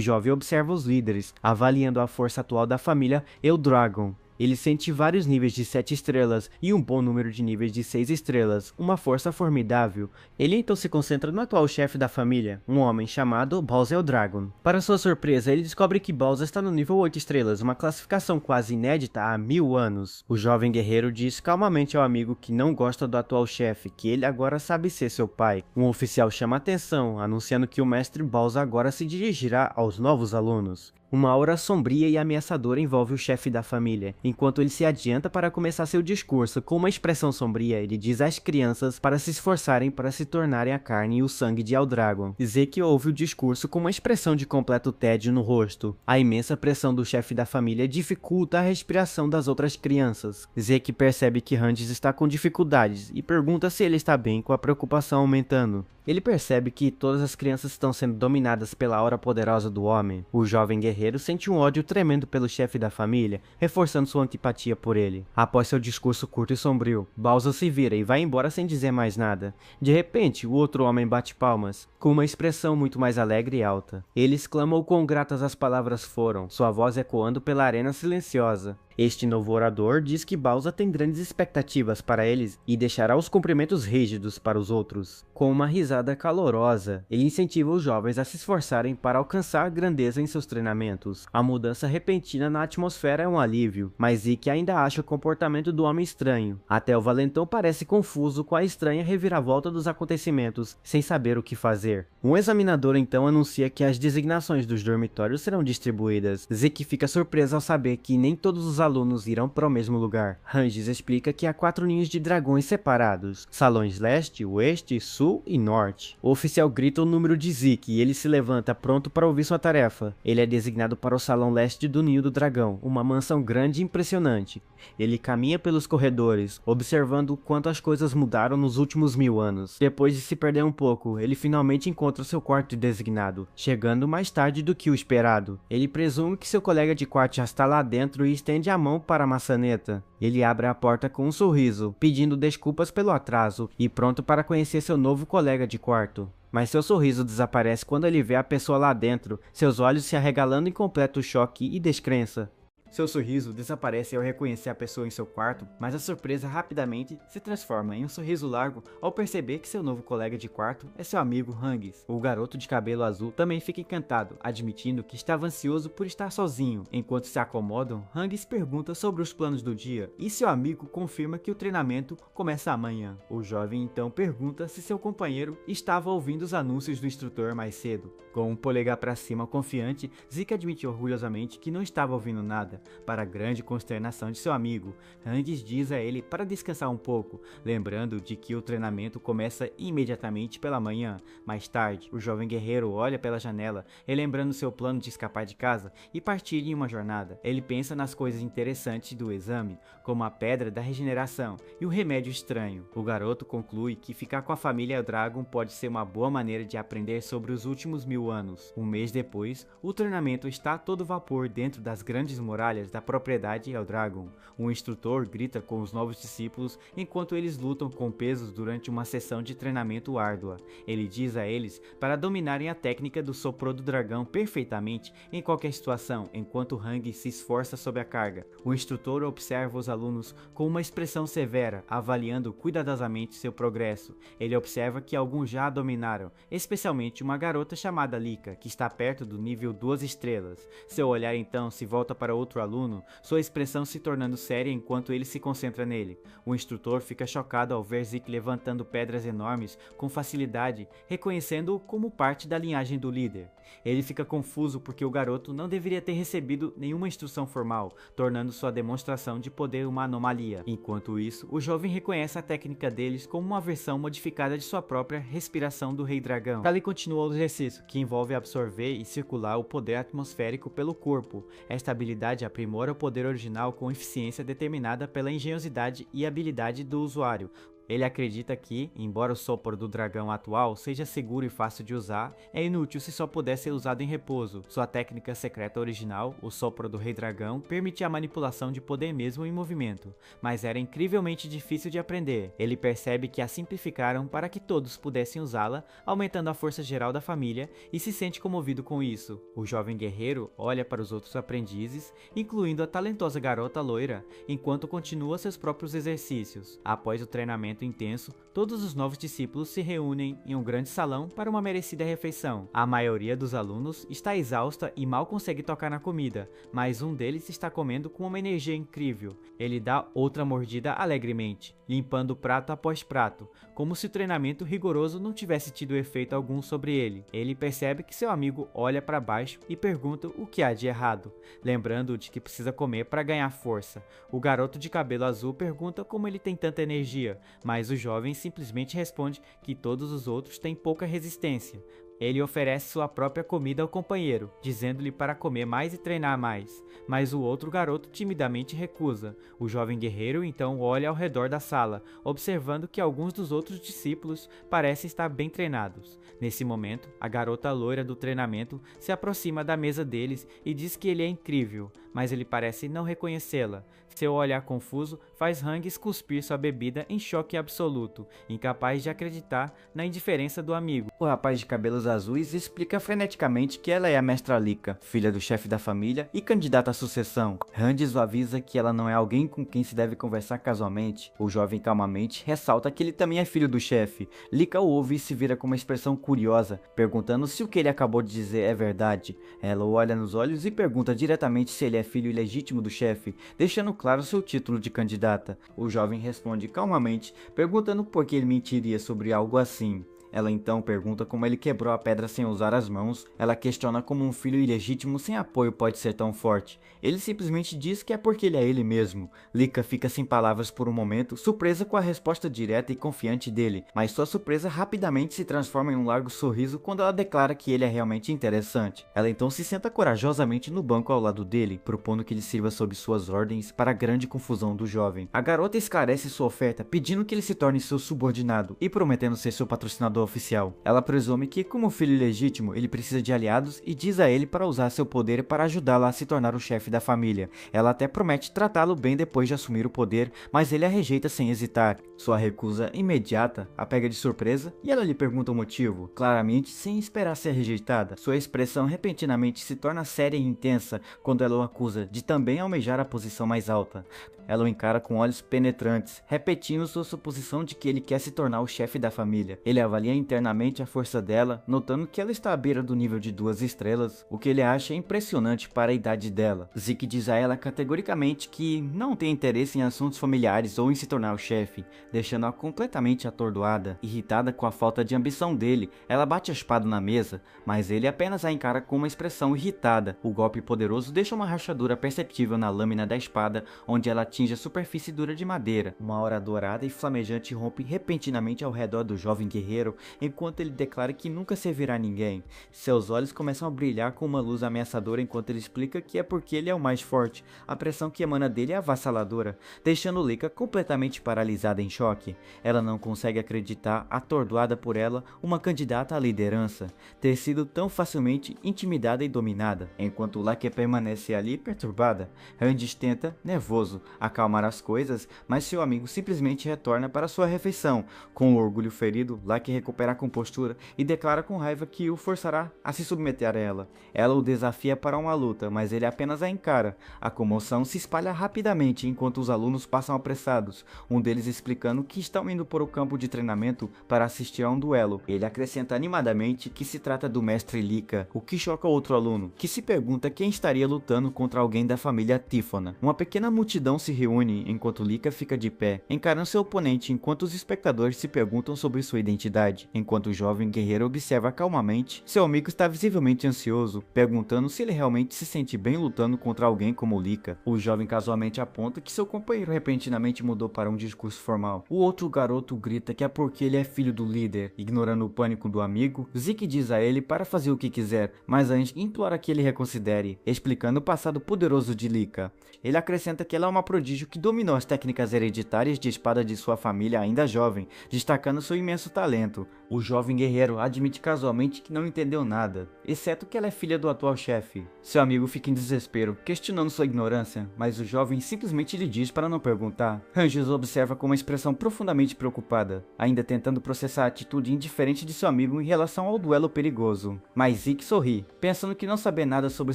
jovem observa os líderes, avaliando a força atual da família Eldragon. Ele sente vários níveis de 7 estrelas e um bom número de níveis de 6 estrelas, uma força formidável. Ele então se concentra no atual chefe da família, um homem chamado Bowser Dragon. Para sua surpresa, ele descobre que Bowser está no nível 8 estrelas, uma classificação quase inédita há 1000 anos. O jovem guerreiro diz calmamente ao amigo que não gosta do atual chefe, que ele agora sabe ser seu pai. Um oficial chama atenção, anunciando que o mestre Bowser agora se dirigirá aos novos alunos. Uma aura sombria e ameaçadora envolve o chefe da família. Enquanto ele se adianta para começar seu discurso, com uma expressão sombria, ele diz às crianças para se esforçarem para se tornarem a carne e o sangue de Eldragon. Zeke ouve o discurso com uma expressão de completo tédio no rosto. A imensa pressão do chefe da família dificulta a respiração das outras crianças. Zeke percebe que Randis está com dificuldades e pergunta se ele está bem, com a preocupação aumentando. Ele percebe que todas as crianças estão sendo dominadas pela aura poderosa do homem. O jovem guerreiro sente um ódio tremendo pelo chefe da família, reforçando sua antipatia por ele. Após seu discurso curto e sombrio, Bowser se vira e vai embora sem dizer mais nada. De repente, o outro homem bate palmas, com uma expressão muito mais alegre e alta. Ele exclama o quão gratas as palavras foram, sua voz ecoando pela arena silenciosa. Este novo orador diz que Bowser tem grandes expectativas para eles e deixará os cumprimentos rígidos para os outros. Com uma risada calorosa, ele incentiva os jovens a se esforçarem para alcançar grandeza em seus treinamentos. A mudança repentina na atmosfera é um alívio, mas Zeke ainda acha o comportamento do homem estranho. Até o valentão parece confuso com a estranha reviravolta dos acontecimentos, sem saber o que fazer. Um examinador então anuncia que as designações dos dormitórios serão distribuídas. Zeke fica surpreso ao saber que nem todos os alunos irão para o mesmo lugar. Randis explica que há 4 ninhos de dragões separados, salões leste, oeste, sul e norte. O oficial grita o número de Zeke e ele se levanta pronto para ouvir sua tarefa. Ele é designado para o salão leste do ninho do dragão, uma mansão grande e impressionante. Ele caminha pelos corredores, observando o quanto as coisas mudaram nos últimos 1000 anos. Depois de se perder um pouco, ele finalmente encontra seu quarto designado, chegando mais tarde do que o esperado. Ele presume que seu colega de quarto já está lá dentro e estende a mão para a maçaneta. Ele abre a porta com um sorriso, pedindo desculpas pelo atraso e pronto para conhecer seu novo colega de quarto. Mas seu sorriso desaparece quando ele vê a pessoa lá dentro, seus olhos se arregalando em completo choque e descrença. Seu sorriso desaparece ao reconhecer a pessoa em seu quarto, mas a surpresa rapidamente se transforma em um sorriso largo ao perceber que seu novo colega de quarto é seu amigo Randis. O garoto de cabelo azul também fica encantado, admitindo que estava ansioso por estar sozinho. Enquanto se acomodam, Randis pergunta sobre os planos do dia e seu amigo confirma que o treinamento começa amanhã. O jovem então pergunta se seu companheiro estava ouvindo os anúncios do instrutor mais cedo. Com um polegar para cima confiante, Zeke admite orgulhosamente que não estava ouvindo nada. Para a grande consternação de seu amigo, Randis diz a ele para descansar um pouco, lembrando de que o treinamento começa imediatamente pela manhã. Mais tarde, o jovem guerreiro olha pela janela, relembrando seu plano de escapar de casa e partir em uma jornada. Ele pensa nas coisas interessantes do exame, como a pedra da regeneração e o remédio estranho. O garoto conclui que ficar com a família Eldragon pode ser uma boa maneira de aprender sobre os últimos 1000 anos. Um mês depois, o treinamento está a todo vapor dentro das grandes muralhas da propriedade Eldragon. Um instrutor grita com os novos discípulos enquanto eles lutam com pesos durante uma sessão de treinamento árdua. Ele diz a eles para dominarem a técnica do sopro do dragão perfeitamente em qualquer situação, enquanto Hang se esforça sob a carga. O instrutor observa os alunos com uma expressão severa, avaliando cuidadosamente seu progresso. Ele observa que alguns já a dominaram, especialmente uma garota chamada Lika, que está perto do nível 2 estrelas. Seu olhar então se volta para outro outro aluno, sua expressão se tornando séria enquanto ele se concentra nele. O instrutor fica chocado ao ver Zeke levantando pedras enormes com facilidade, reconhecendo-o como parte da linhagem do líder. Ele fica confuso porque o garoto não deveria ter recebido nenhuma instrução formal, tornando sua demonstração de poder uma anomalia. Enquanto isso, o jovem reconhece a técnica deles como uma versão modificada de sua própria respiração do Rei Dragão. Kali continua o exercício, que envolve absorver e circular o poder atmosférico pelo corpo. Esta habilidade aprimora o poder original com eficiência determinada pela engenhosidade e habilidade do usuário. Ele acredita que, embora o sopro do dragão atual seja seguro e fácil de usar, é inútil se só puder ser usado em repouso. Sua técnica secreta original, o sopro do Rei Dragão, permitia a manipulação de poder mesmo em movimento, mas era incrivelmente difícil de aprender. Ele percebe que a simplificaram para que todos pudessem usá-la, aumentando a força geral da família, e se sente comovido com isso. O jovem guerreiro olha para os outros aprendizes, incluindo a talentosa garota loira, enquanto continua seus próprios exercícios. Após o treinamento intenso, todos os novos discípulos se reúnem em um grande salão para uma merecida refeição. A maioria dos alunos está exausta e mal consegue tocar na comida, mas um deles está comendo com uma energia incrível. Ele dá outra mordida alegremente, limpando prato após prato, como se o treinamento rigoroso não tivesse tido efeito algum sobre ele. Ele percebe que seu amigo olha para baixo e pergunta o que há de errado, lembrando de que precisa comer para ganhar força. O garoto de cabelo azul pergunta como ele tem tanta energia, mas o jovem simplesmente responde que todos os outros têm pouca resistência. Ele oferece sua própria comida ao companheiro, dizendo-lhe para comer mais e treinar mais, mas o outro garoto timidamente recusa. O jovem guerreiro então olha ao redor da sala, observando que alguns dos outros discípulos parecem estar bem treinados. Nesse momento, a garota loira do treinamento se aproxima da mesa deles e diz que ele é incrível, mas ele parece não reconhecê-la. Seu olhar confuso faz Hanges cuspir sua bebida em choque absoluto, incapaz de acreditar na indiferença do amigo. O rapaz de cabelos azuis explica freneticamente que ela é a mestra Lika, filha do chefe da família e candidata à sucessão. Hanges o avisa que ela não é alguém com quem se deve conversar casualmente. O jovem calmamente ressalta que ele também é filho do chefe. Lika o ouve e se vira com uma expressão curiosa, perguntando se o que ele acabou de dizer é verdade. Ela o olha nos olhos e pergunta diretamente se ele é filho ilegítimo do chefe, deixando claro seu título de candidata. O jovem responde calmamente, perguntando por que ele mentiria sobre algo assim. Ela então pergunta como ele quebrou a pedra sem usar as mãos. Ela questiona como um filho ilegítimo sem apoio pode ser tão forte. Ele simplesmente diz que é porque ele é ele mesmo. Lika fica sem palavras por um momento, surpresa com a resposta direta e confiante dele, mas sua surpresa rapidamente se transforma em um largo sorriso quando ela declara que ele é realmente interessante. Ela então se senta corajosamente no banco ao lado dele, propondo que ele sirva sob suas ordens, para a grande confusão do jovem. A garota esclarece sua oferta, pedindo que ele se torne seu subordinado e prometendo ser seu patrocinador oficial. Ela presume que, como filho ilegítimo, ele precisa de aliados e diz a ele para usar seu poder para ajudá-la a se tornar o chefe da família. Ela até promete tratá-lo bem depois de assumir o poder, mas ele a rejeita sem hesitar. Sua recusa imediata a pega de surpresa e ela lhe pergunta o motivo, claramente sem esperar ser rejeitada. Sua expressão repentinamente se torna séria e intensa quando ela o acusa de também almejar a posição mais alta. Ela o encara com olhos penetrantes, repetindo sua suposição de que ele quer se tornar o chefe da família. Ele avalia internamente a força dela, notando que ela está à beira do nível de 2 estrelas, o que ele acha impressionante para a idade dela. Zeke diz a ela categoricamente que não tem interesse em assuntos familiares ou em se tornar o chefe, deixando-a completamente atordoada. Irritada com a falta de ambição dele, ela bate a espada na mesa, mas ele apenas a encara com uma expressão irritada. O golpe poderoso deixa uma rachadura perceptível na lâmina da espada, onde ela atinge a superfície dura de madeira. Uma aura dourada e flamejante rompe repentinamente ao redor do jovem guerreiro, enquanto ele declara que nunca servirá a ninguém. Seus olhos começam a brilhar com uma luz ameaçadora enquanto ele explica que é porque ele é o mais forte. A pressão que emana dele é avassaladora, deixando Lika completamente paralisada em choque. Ela não consegue acreditar, atordoada por ela, uma candidata à liderança, ter sido tão facilmente intimidada e dominada. Enquanto Lika permanece ali perturbada, Hanges tenta, nervoso, acalmar as coisas, mas seu amigo simplesmente retorna para sua refeição. Com o orgulho ferido, Lika recuperar a compostura e declara com raiva que o forçará a se submeter a ela. Ela o desafia para uma luta, mas ele apenas a encara. A comoção se espalha rapidamente enquanto os alunos passam apressados, um deles explicando que estão indo para o campo de treinamento para assistir a um duelo. Ele acrescenta animadamente que se trata do mestre Lika, o que choca outro aluno, que se pergunta quem estaria lutando contra alguém da família Tífona. Uma pequena multidão se reúne enquanto Lika fica de pé, encarando seu oponente enquanto os espectadores se perguntam sobre sua identidade. Enquanto o jovem guerreiro observa calmamente, seu amigo está visivelmente ansioso, perguntando se ele realmente se sente bem lutando contra alguém como Lika. O jovem casualmente aponta que seu companheiro repentinamente mudou para um discurso formal. O outro garoto grita que é porque ele é filho do líder. Ignorando o pânico do amigo, Zeke diz a ele para fazer o que quiser, mas antes implora que ele reconsidere, explicando o passado poderoso de Lika. Ele acrescenta que ela é uma prodígio que dominou as técnicas hereditárias de espada de sua família ainda jovem, destacando seu imenso talento. O jovem guerreiro admite casualmente que não entendeu nada, exceto que ela é filha do atual chefe. Seu amigo fica em desespero, questionando sua ignorância, mas o jovem simplesmente lhe diz para não perguntar. Ranges observa com uma expressão profundamente preocupada, ainda tentando processar a atitude indiferente de seu amigo em relação ao duelo perigoso. Mas Zeke sorri, pensando que não saber nada sobre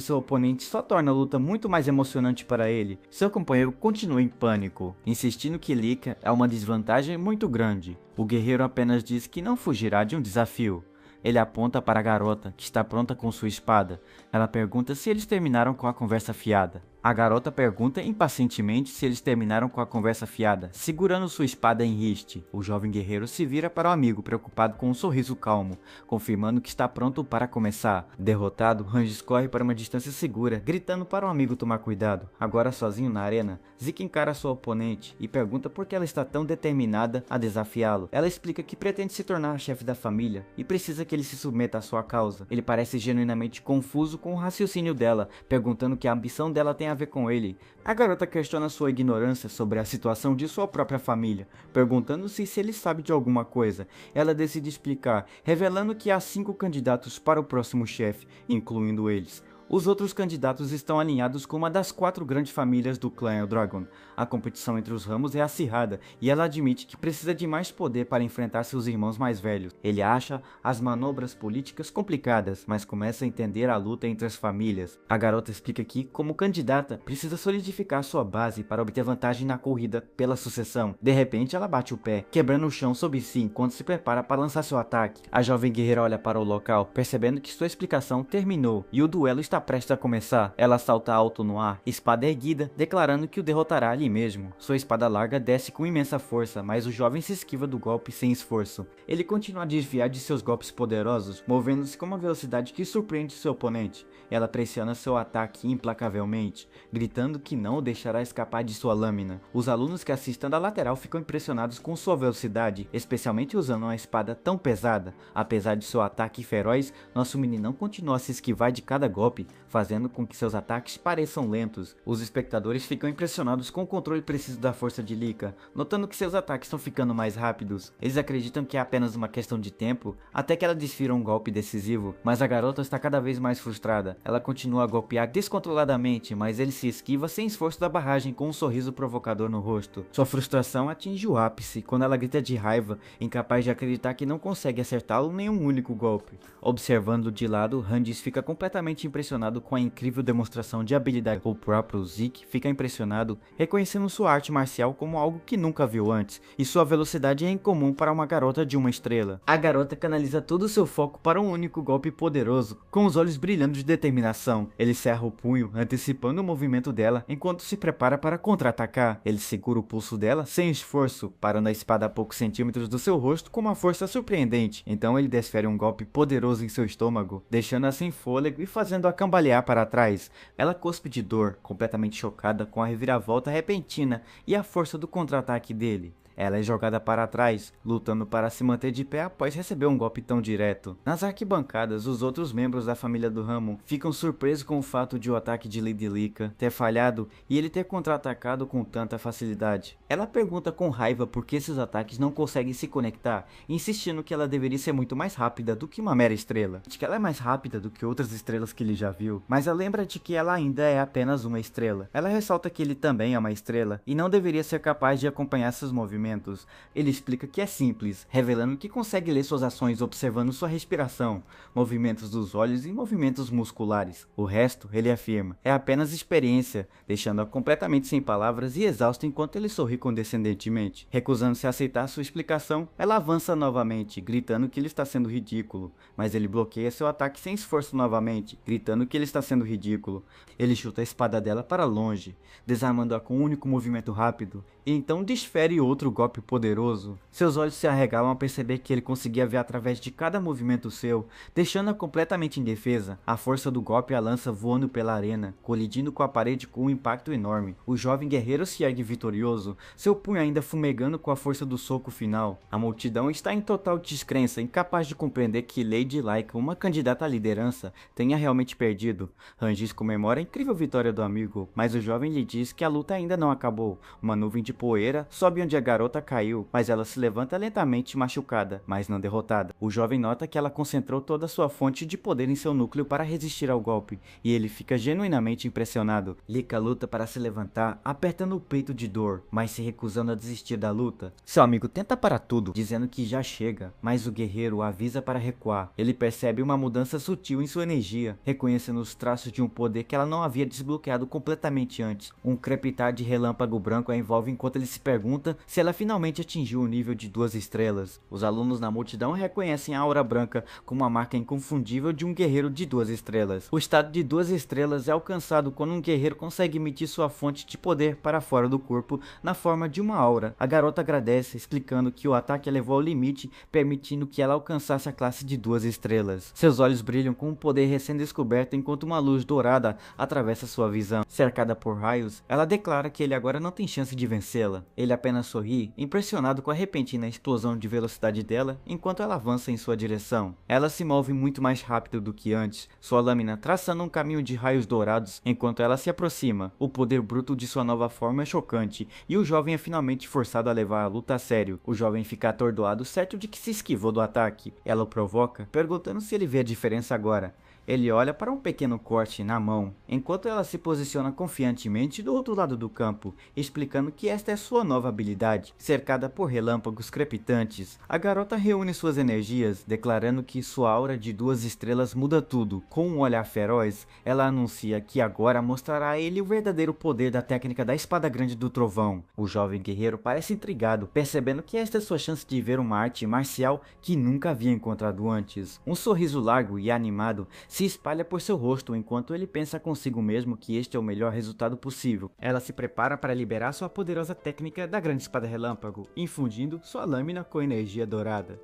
seu oponente só torna a luta muito mais emocionante para ele. Seu companheiro continua em pânico, insistindo que Lika é uma desvantagem muito grande. O guerreiro apenas diz que não fugirá de um desafio. Ele aponta para a garota, que está pronta com sua espada. Ela pergunta se eles terminaram com a conversa fiada. A garota pergunta impacientemente se eles terminaram com a conversa fiada, segurando sua espada em riste. O jovem guerreiro se vira para o amigo, preocupado com um sorriso calmo, confirmando que está pronto para começar. Derrotado, Ranges corre para uma distância segura, gritando para o amigo tomar cuidado. Agora sozinho na arena, Zeke encara sua oponente e pergunta por que ela está tão determinada a desafiá-lo. Ela explica que pretende se tornar chefe da família e precisa que ele se submeta à sua causa. Ele parece genuinamente confuso com o raciocínio dela, perguntando que a ambição dela tem a ver com ele. A garota questiona sua ignorância sobre a situação de sua própria família, perguntando-se se ele sabe de alguma coisa. Ela decide explicar, revelando que há 5 candidatos para o próximo chefe, incluindo eles. Os outros candidatos estão alinhados com uma das 4 grandes famílias do clã Eldragon. A competição entre os ramos é acirrada e ela admite que precisa de mais poder para enfrentar seus irmãos mais velhos. Ele acha as manobras políticas complicadas, mas começa a entender a luta entre as famílias. A garota explica que, como candidata, precisa solidificar sua base para obter vantagem na corrida pela sucessão. De repente, ela bate o pé, quebrando o chão sob si enquanto se prepara para lançar seu ataque. A jovem guerreira olha para o local, percebendo que sua explicação terminou e o duelo está prestes a começar. Ela salta alto no ar, espada erguida, declarando que o derrotará ali mesmo. Sua espada larga desce com imensa força, mas o jovem se esquiva do golpe sem esforço. Ele continua a desviar de seus golpes poderosos, movendo-se com uma velocidade que surpreende seu oponente. Ela pressiona seu ataque implacavelmente, gritando que não o deixará escapar de sua lâmina. Os alunos que assistem da lateral ficam impressionados com sua velocidade, especialmente usando uma espada tão pesada. Apesar de seu ataque feroz, nosso meninão continua a se esquivar de cada golpe, fazendo com que seus ataques pareçam lentos. Os espectadores ficam impressionados com o controle preciso da força de Lika, notando que seus ataques estão ficando mais rápidos. Eles acreditam que é apenas uma questão de tempo, até que ela desfira um golpe decisivo, mas a garota está cada vez mais frustrada. Ela continua a golpear descontroladamente, mas ele se esquiva sem esforço da barragem com um sorriso provocador no rosto. Sua frustração atinge o ápice quando ela grita de raiva, incapaz de acreditar que não consegue acertá-lo em um único golpe. Observando de lado, Ranges fica completamente impressionado com a incrível demonstração de habilidade. O próprio Zeke fica impressionado, reconhecendo sua arte marcial como algo que nunca viu antes, e sua velocidade é incomum para uma garota de uma estrela. A garota canaliza todo o seu foco para um único golpe poderoso, com os olhos brilhando de determinação. Ele cerra o punho, antecipando o movimento dela, enquanto se prepara para contra-atacar. Ele segura o pulso dela sem esforço, parando a espada a poucos centímetros do seu rosto com uma força surpreendente. Então ele desfere um golpe poderoso em seu estômago, deixando-a sem fôlego e fazendo-a cambalear para trás. Ela cospe de dor, completamente chocada com a reviravolta repentina e a força do contra-ataque dele. Ela é jogada para trás, lutando para se manter de pé após receber um golpe tão direto. Nas arquibancadas, os outros membros da família do ramo ficam surpresos com o fato de o ataque de Lady Lika ter falhado e ele ter contra-atacado com tanta facilidade. Ela pergunta com raiva por que esses ataques não conseguem se conectar, insistindo que ela deveria ser muito mais rápida do que uma mera estrela. De que ela é mais rápida do que outras estrelas que ele já viu, mas ela lembra de que ela ainda é apenas uma estrela. Ela ressalta que ele também é uma estrela e não deveria ser capaz de acompanhar seus movimentos movimentos. Ele explica que é simples, revelando que consegue ler suas ações observando sua respiração, movimentos dos olhos e movimentos musculares. O resto, ele afirma, é apenas experiência, deixando-a completamente sem palavras e exausta enquanto ele sorri condescendentemente. Recusando-se a aceitar sua explicação, ela avança novamente, gritando que ele está sendo ridículo, mas ele bloqueia seu ataque sem esforço novamente, gritando que ele está sendo ridículo. Ele chuta a espada dela para longe, desarmando-a com um único movimento rápido, e então desfere outro golpe poderoso. Seus olhos se arregalam ao perceber que ele conseguia ver através de cada movimento seu, deixando-a completamente indefesa. A força do golpe a lança voando pela arena, colidindo com a parede com um impacto enorme. O jovem guerreiro se ergue vitorioso, seu punho ainda fumegando com a força do soco final. A multidão está em total descrença, incapaz de compreender que Lady Laika, uma candidata à liderança, tenha realmente perdido. Rangis comemora a incrível vitória do amigo, mas o jovem lhe diz que a luta ainda não acabou. Uma nuvem de poeira sobe onde a garota caiu, mas ela se levanta lentamente machucada, mas não derrotada. O jovem nota que ela concentrou toda a sua fonte de poder em seu núcleo para resistir ao golpe, e ele fica genuinamente impressionado. Lika luta para se levantar, apertando o peito de dor, mas se recusando a desistir da luta. Seu amigo tenta parar tudo, dizendo que já chega, mas o guerreiro o avisa para recuar. Ele percebe uma mudança sutil em sua energia, reconhecendo os traços de um poder que ela não havia desbloqueado completamente antes. Um crepitar de relâmpago branco a envolve enquanto ele se pergunta se ela finalmente atingiu o nível de 2 estrelas. Os alunos na multidão reconhecem a aura branca como uma marca inconfundível de um guerreiro de 2 estrelas. O estado de 2 estrelas é alcançado quando um guerreiro consegue emitir sua fonte de poder para fora do corpo na forma de uma aura. A garota agradece, explicando que o ataque a levou ao limite, permitindo que ela alcançasse a classe de 2 estrelas. Seus olhos brilham com um poder recém-descoberto enquanto uma luz dourada atravessa sua visão. Cercada por raios, ela declara que ele agora não tem chance de vencê-la. Ele apenas sorri, impressionado com a repentina explosão de velocidade dela enquanto ela avança em sua direção. Ela se move muito mais rápido do que antes, sua lâmina traçando um caminho de raios dourados enquanto ela se aproxima. O poder bruto de sua nova forma é chocante, e o jovem é finalmente forçado a levar a luta a sério. O jovem fica atordoado, certo de que se esquivou do ataque. Ela o provoca, perguntando se ele vê a diferença agora. Ele olha para um pequeno corte na mão, enquanto ela se posiciona confiantemente do outro lado do campo, explicando que esta é sua nova habilidade. Cercada por relâmpagos crepitantes, a garota reúne suas energias, declarando que sua aura de 2 estrelas muda tudo. Com um olhar feroz, ela anuncia que agora mostrará a ele o verdadeiro poder da técnica da espada grande do trovão. O jovem guerreiro parece intrigado, percebendo que esta é sua chance de ver uma arte marcial que nunca havia encontrado antes. Um sorriso largo e animado se espalha por seu rosto enquanto ele pensa consigo mesmo que este é o melhor resultado possível. Ela se prepara para liberar sua poderosa técnica da grande espada relâmpago, infundindo sua lâmina com energia dourada.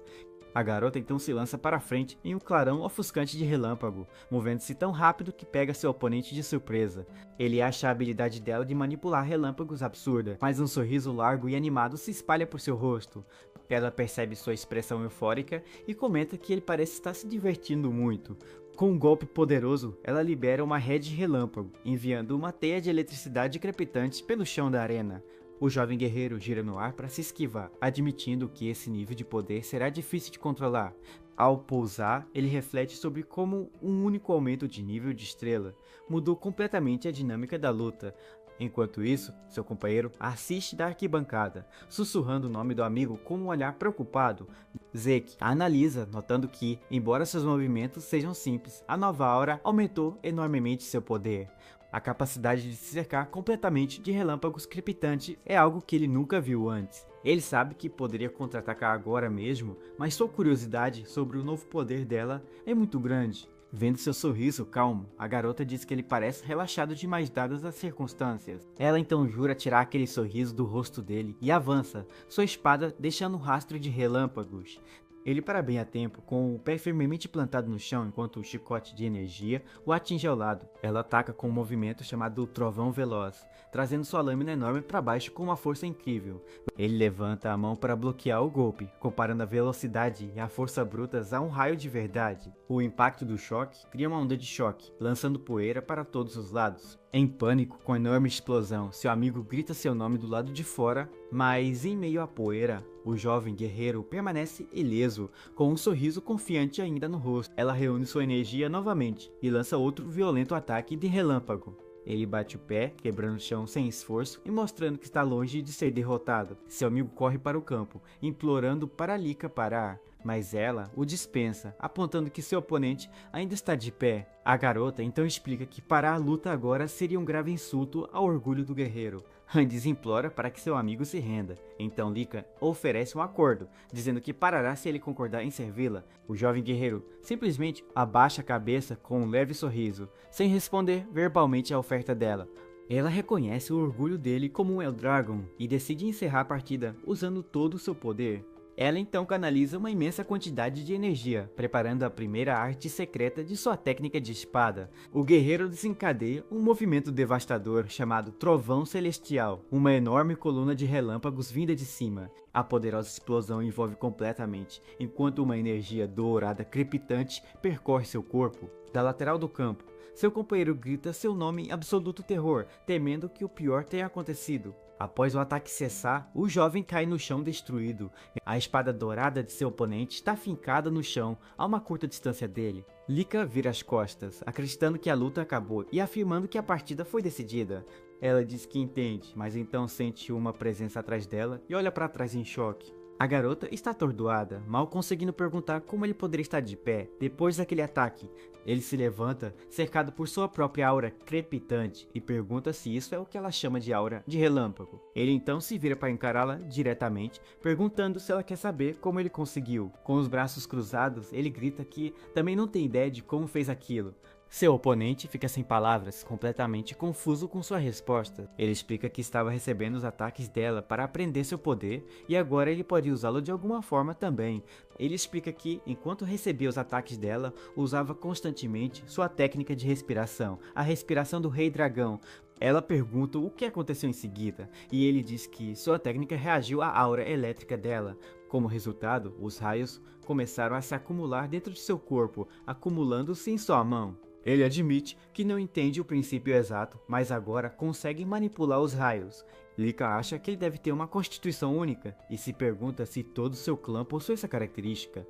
A garota então se lança para frente em um clarão ofuscante de relâmpago, movendo-se tão rápido que pega seu oponente de surpresa. Ele acha a habilidade dela de manipular relâmpagos absurda, mas um sorriso largo e animado se espalha por seu rosto. Ela percebe sua expressão eufórica e comenta que ele parece estar se divertindo muito. Com um golpe poderoso, ela libera uma rede relâmpago, enviando uma teia de eletricidade crepitante pelo chão da arena. O jovem guerreiro gira no ar para se esquivar, admitindo que esse nível de poder será difícil de controlar. Ao pousar, ele reflete sobre como um único aumento de nível de estrela mudou completamente a dinâmica da luta. Enquanto isso, seu companheiro assiste da arquibancada, sussurrando o nome do amigo com um olhar preocupado. Zeke analisa, notando que, embora seus movimentos sejam simples, a nova aura aumentou enormemente seu poder. A capacidade de se cercar completamente de relâmpagos crepitantes é algo que ele nunca viu antes. Ele sabe que poderia contra-atacar agora mesmo, mas sua curiosidade sobre o novo poder dela é muito grande. Vendo seu sorriso calmo, a garota diz que ele parece relaxado demais dadas as circunstâncias. Ela então jura tirar aquele sorriso do rosto dele e avança, sua espada deixando um rastro de relâmpagos. Ele para bem a tempo, com o pé firmemente plantado no chão enquanto o chicote de energia o atinge ao lado. Ela ataca com um movimento chamado Trovão Veloz, trazendo sua lâmina enorme para baixo com uma força incrível. Ele levanta a mão para bloquear o golpe, comparando a velocidade e a força brutas a um raio de verdade. O impacto do choque cria uma onda de choque, lançando poeira para todos os lados. Em pânico com a enorme explosão, seu amigo grita seu nome do lado de fora, mas em meio à poeira, o jovem guerreiro permanece ileso, com um sorriso confiante ainda no rosto. Ela reúne sua energia novamente e lança outro violento ataque de relâmpago. Ele bate o pé, quebrando o chão sem esforço e mostrando que está longe de ser derrotado. Seu amigo corre para o campo, implorando para Lika parar, mas ela o dispensa, apontando que seu oponente ainda está de pé. A garota então explica que parar a luta agora seria um grave insulto ao orgulho do guerreiro. Andes implora para que seu amigo se renda, então Lika oferece um acordo, dizendo que parará se ele concordar em servi-la. O jovem guerreiro simplesmente abaixa a cabeça com um leve sorriso, sem responder verbalmente à oferta dela. Ela reconhece o orgulho dele como um Eldragon e decide encerrar a partida usando todo o seu poder. Ela então canaliza uma imensa quantidade de energia, preparando a primeira arte secreta de sua técnica de espada. O guerreiro desencadeia um movimento devastador chamado Trovão Celestial, uma enorme coluna de relâmpagos vinda de cima. A poderosa explosão envolve completamente, enquanto uma energia dourada crepitante percorre seu corpo. Da lateral do campo, seu companheiro grita seu nome em absoluto terror, temendo que o pior tenha acontecido. Após o ataque cessar, o jovem cai no chão destruído. A espada dourada de seu oponente está fincada no chão, a uma curta distância dele. Lika vira as costas, acreditando que a luta acabou e afirmando que a partida foi decidida. Ela diz que entende, mas então sente uma presença atrás dela e olha para trás em choque. A garota está atordoada, mal conseguindo perguntar como ele poderia estar de pé depois daquele ataque. Ele se levanta, cercado por sua própria aura crepitante, e pergunta se isso é o que ela chama de aura de relâmpago. Ele então se vira para encará-la diretamente, perguntando se ela quer saber como ele conseguiu. Com os braços cruzados, ele grita que também não tem ideia de como fez aquilo. Seu oponente fica sem palavras, completamente confuso com sua resposta. Ele explica que estava recebendo os ataques dela para aprender seu poder e agora ele pode usá-lo de alguma forma também. Ele explica que, enquanto recebia os ataques dela, usava constantemente sua técnica de respiração, a respiração do Rei Dragão. Ela pergunta o que aconteceu em seguida, e ele diz que sua técnica reagiu à aura elétrica dela. Como resultado, os raios começaram a se acumular dentro de seu corpo, acumulando-se em sua mão. Ele admite que não entende o princípio exato, mas agora consegue manipular os raios. Lika acha que ele deve ter uma constituição única, e se pergunta se todo seu clã possui essa característica.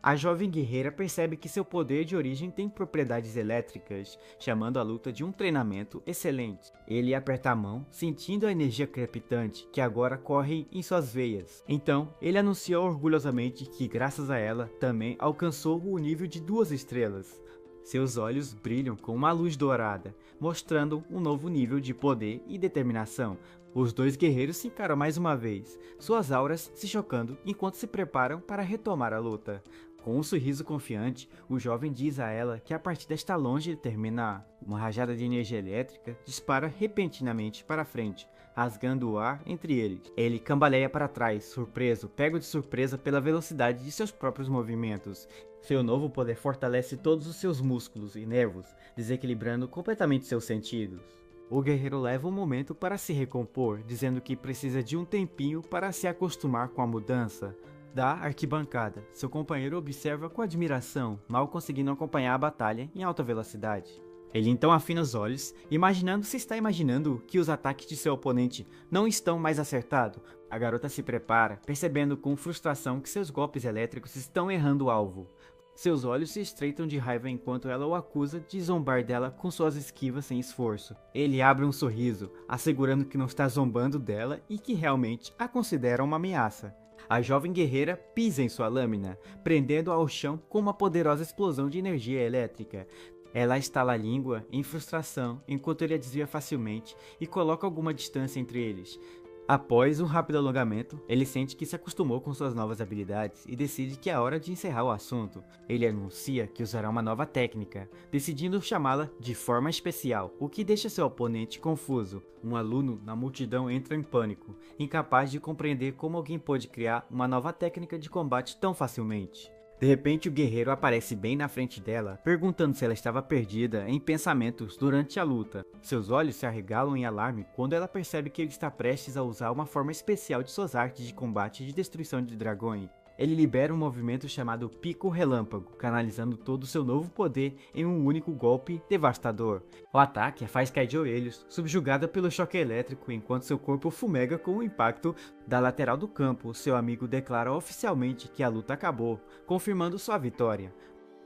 A jovem guerreira percebe que seu poder de origem tem propriedades elétricas, chamando a luta de um treinamento excelente. Ele aperta a mão, sentindo a energia crepitante que agora corre em suas veias. Então, ele anuncia orgulhosamente que, graças a ela, também alcançou o nível de 2 estrelas. Seus olhos brilham com uma luz dourada, mostrando um novo nível de poder e determinação. Os dois guerreiros se encaram mais uma vez, suas auras se chocando enquanto se preparam para retomar a luta. Com um sorriso confiante, o jovem diz a ela que a partida está longe de terminar. Uma rajada de energia elétrica dispara repentinamente para frente, rasgando o ar entre eles. Ele cambaleia para trás, surpreso, pego de surpresa pela velocidade de seus próprios movimentos. Seu novo poder fortalece todos os seus músculos e nervos, desequilibrando completamente seus sentidos. O guerreiro leva um momento para se recompor, dizendo que precisa de um tempinho para se acostumar com a mudança. Da arquibancada, seu companheiro observa com admiração, mal conseguindo acompanhar a batalha em alta velocidade. Ele então afina os olhos, imaginando se está imaginando que os ataques de seu oponente não estão mais acertados. A garota se prepara, percebendo com frustração que seus golpes elétricos estão errando o alvo. Seus olhos se estreitam de raiva enquanto ela o acusa de zombar dela com suas esquivas sem esforço. Ele abre um sorriso, assegurando que não está zombando dela e que realmente a considera uma ameaça. A jovem guerreira pisa em sua lâmina, prendendo-a ao chão com uma poderosa explosão de energia elétrica. Ela estala a língua em frustração enquanto ele a desvia facilmente e coloca alguma distância entre eles. Após um rápido alongamento, ele sente que se acostumou com suas novas habilidades e decide que é hora de encerrar o assunto. Ele anuncia que usará uma nova técnica, decidindo chamá-la de forma especial, o que deixa seu oponente confuso. Um aluno na multidão entra em pânico, incapaz de compreender como alguém pôde criar uma nova técnica de combate tão facilmente. De repente, o guerreiro aparece bem na frente dela, perguntando se ela estava perdida em pensamentos durante a luta. Seus olhos se arregalam em alarme quando ela percebe que ele está prestes a usar uma forma especial de suas artes de combate e de destruição de dragões. Ele libera um movimento chamado Pico Relâmpago, canalizando todo o seu novo poder em um único golpe devastador. O ataque a faz cair de joelhos, subjugada pelo choque elétrico, enquanto seu corpo fumega com o impacto da lateral do campo. Seu amigo declara oficialmente que a luta acabou, confirmando sua vitória.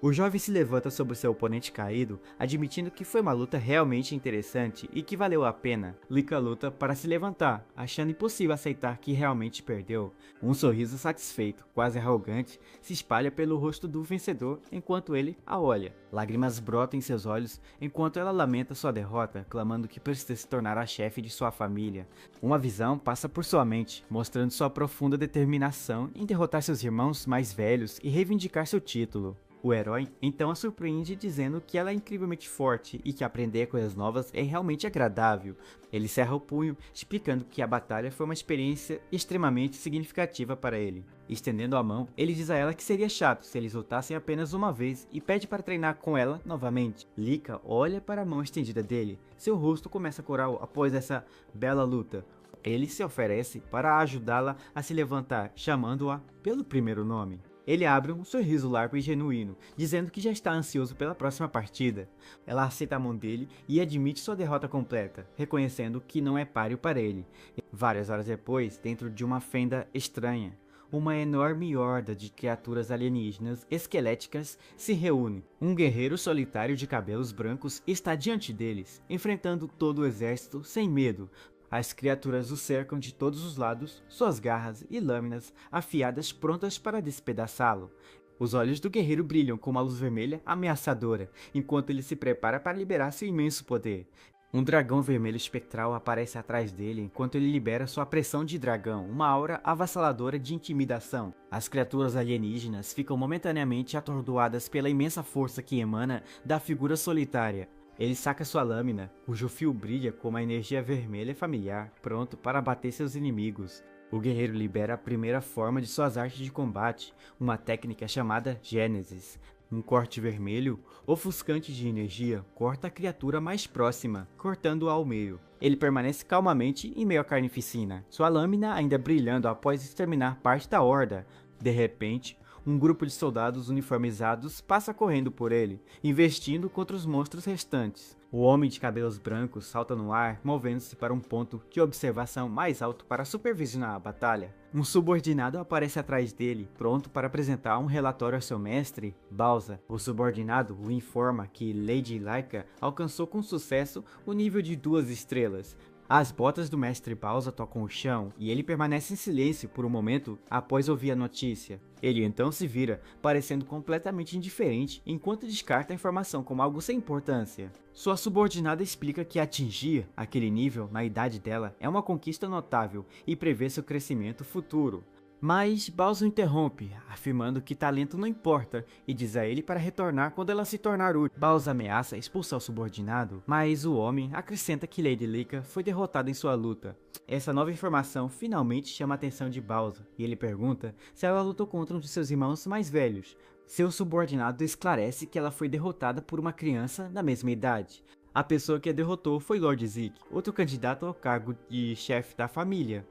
O jovem se levanta sobre seu oponente caído, admitindo que foi uma luta realmente interessante e que valeu a pena. Lika luta para se levantar, achando impossível aceitar que realmente perdeu. Um sorriso satisfeito, quase arrogante, se espalha pelo rosto do vencedor enquanto ele a olha. Lágrimas brotam em seus olhos enquanto ela lamenta sua derrota, clamando que precisa se tornar a chefe de sua família. Uma visão passa por sua mente, mostrando sua profunda determinação em derrotar seus irmãos mais velhos e reivindicar seu título. O herói então a surpreende dizendo que ela é incrivelmente forte e que aprender coisas novas é realmente agradável. Ele cerra o punho, explicando que a batalha foi uma experiência extremamente significativa para ele. Estendendo a mão, ele diz a ela que seria chato se eles lutassem apenas uma vez e pede para treinar com ela novamente. Lika olha para a mão estendida dele, seu rosto começa a corar após essa bela luta. Ele se oferece para ajudá-la a se levantar, chamando-a pelo primeiro nome. Ele abre um sorriso largo e genuíno, dizendo que já está ansioso pela próxima partida. Ela aceita a mão dele e admite sua derrota completa, reconhecendo que não é páreo para ele. Várias horas depois, dentro de uma fenda estranha, uma enorme horda de criaturas alienígenas esqueléticas se reúne. Um guerreiro solitário de cabelos brancos está diante deles, enfrentando todo o exército sem medo. As criaturas o cercam de todos os lados, suas garras e lâminas afiadas prontas para despedaçá-lo. Os olhos do guerreiro brilham com uma luz vermelha ameaçadora, enquanto ele se prepara para liberar seu imenso poder. Um dragão vermelho espectral aparece atrás dele enquanto ele libera sua pressão de dragão, uma aura avassaladora de intimidação. As criaturas alienígenas ficam momentaneamente atordoadas pela imensa força que emana da figura solitária. Ele saca sua lâmina, cujo fio brilha com uma energia vermelha familiar, pronto para abater seus inimigos. O guerreiro libera a primeira forma de suas artes de combate, uma técnica chamada Gênesis. Um corte vermelho, ofuscante de energia, corta a criatura mais próxima, cortando-a ao meio. Ele permanece calmamente em meio à carnificina, sua lâmina ainda brilhando após exterminar parte da horda. De repente, um grupo de soldados uniformizados passa correndo por ele, investindo contra os monstros restantes. O homem de cabelos brancos salta no ar, movendo-se para um ponto de observação mais alto para supervisionar a batalha. Um subordinado aparece atrás dele, pronto para apresentar um relatório ao seu mestre, Bauza. O subordinado o informa que Lady Laika alcançou com sucesso o nível de 2 estrelas. As botas do mestre Bauza tocam o chão e ele permanece em silêncio por um momento após ouvir a notícia. Ele então se vira, parecendo completamente indiferente enquanto descarta a informação como algo sem importância. Sua subordinada explica que atingir aquele nível na idade dela é uma conquista notável e prevê seu crescimento futuro. Mas Bauza o interrompe, afirmando que talento não importa, e diz a ele para retornar quando ela se tornar útil. Bauza ameaça expulsar o subordinado, mas o homem acrescenta que Lady Lika foi derrotada em sua luta. Essa nova informação finalmente chama a atenção de Bauza, e ele pergunta se ela lutou contra um de seus irmãos mais velhos. Seu subordinado esclarece que ela foi derrotada por uma criança da mesma idade. A pessoa que a derrotou foi Lord Zeke, outro candidato ao cargo de chefe da família.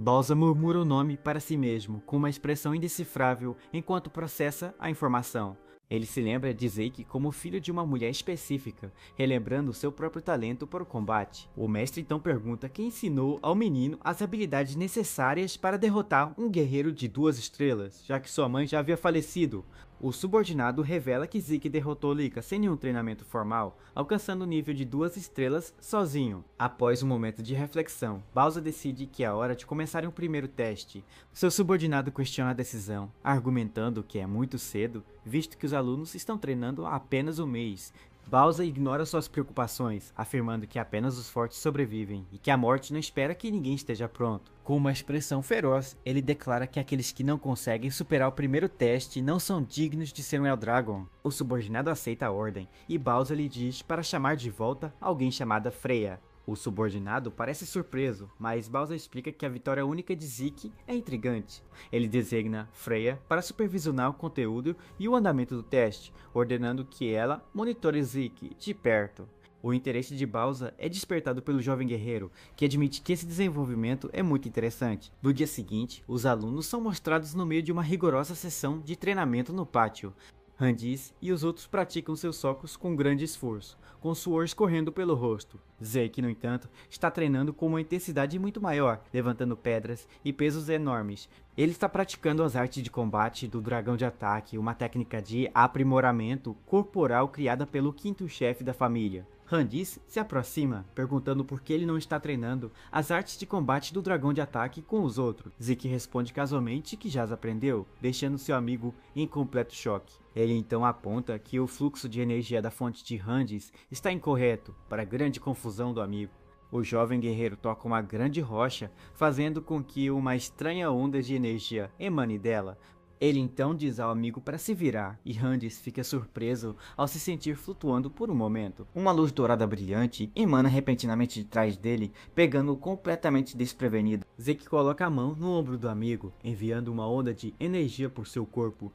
Bauza murmura o nome para si mesmo, com uma expressão indecifrável, enquanto processa a informação. Ele se lembra de Zeke como filho de uma mulher específica, relembrando seu próprio talento para o combate. O mestre então pergunta quem ensinou ao menino as habilidades necessárias para derrotar um guerreiro de 2 estrelas, já que sua mãe já havia falecido. O subordinado revela que Zeke derrotou Lika sem nenhum treinamento formal, alcançando o nível de 2 estrelas sozinho. Após um momento de reflexão, Bauza decide que é hora de começar um primeiro teste. Seu subordinado questiona a decisão, argumentando que é muito cedo, visto que os alunos estão treinando há apenas um mês. Bauza ignora suas preocupações, afirmando que apenas os fortes sobrevivem e que a morte não espera que ninguém esteja pronto. Com uma expressão feroz, ele declara que aqueles que não conseguem superar o primeiro teste não são dignos de ser um Eldragon. O subordinado aceita a ordem e Bauza lhe diz para chamar de volta alguém chamada Freya. O subordinado parece surpreso, mas Bauza explica que a vitória única de Zeke é intrigante. Ele designa Freya para supervisionar o conteúdo e o andamento do teste, ordenando que ela monitore Zeke de perto. O interesse de Bauza é despertado pelo jovem guerreiro, que admite que esse desenvolvimento é muito interessante. No dia seguinte, os alunos são mostrados no meio de uma rigorosa sessão de treinamento no pátio. Randiz e os outros praticam seus socos com grande esforço, com suor escorrendo pelo rosto. Zeke, no entanto, está treinando com uma intensidade muito maior, levantando pedras e pesos enormes. Ele está praticando as artes de combate do dragão de ataque, uma técnica de aprimoramento corporal criada pelo quinto chefe da família. Randiz se aproxima, perguntando por que ele não está treinando as artes de combate do dragão de ataque com os outros. Zeke responde casualmente que já as aprendeu, deixando seu amigo em completo choque. Ele então aponta que o fluxo de energia da fonte de Randiz está incorreto, para grande confusão do amigo. O jovem guerreiro toca uma grande rocha, fazendo com que uma estranha onda de energia emane dela. Ele então diz ao amigo para se virar, e Randiz fica surpreso ao se sentir flutuando por um momento. Uma luz dourada brilhante emana repentinamente de trás dele, pegando-o completamente desprevenido. Zeke coloca a mão no ombro do amigo, enviando uma onda de energia por seu corpo.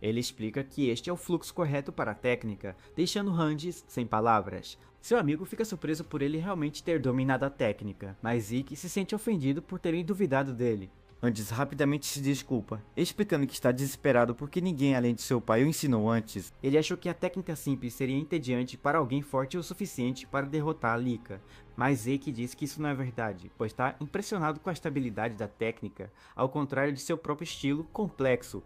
Ele explica que este é o fluxo correto para a técnica, deixando Randiz sem palavras. Seu amigo fica surpreso por ele realmente ter dominado a técnica, mas Zeke se sente ofendido por terem duvidado dele. Randiz rapidamente se desculpa, explicando que está desesperado porque ninguém além de seu pai o ensinou antes. Ele achou que a técnica simples seria entediante para alguém forte o suficiente para derrotar Lika, mas Zeke diz que isso não é verdade, pois está impressionado com a estabilidade da técnica, ao contrário de seu próprio estilo complexo.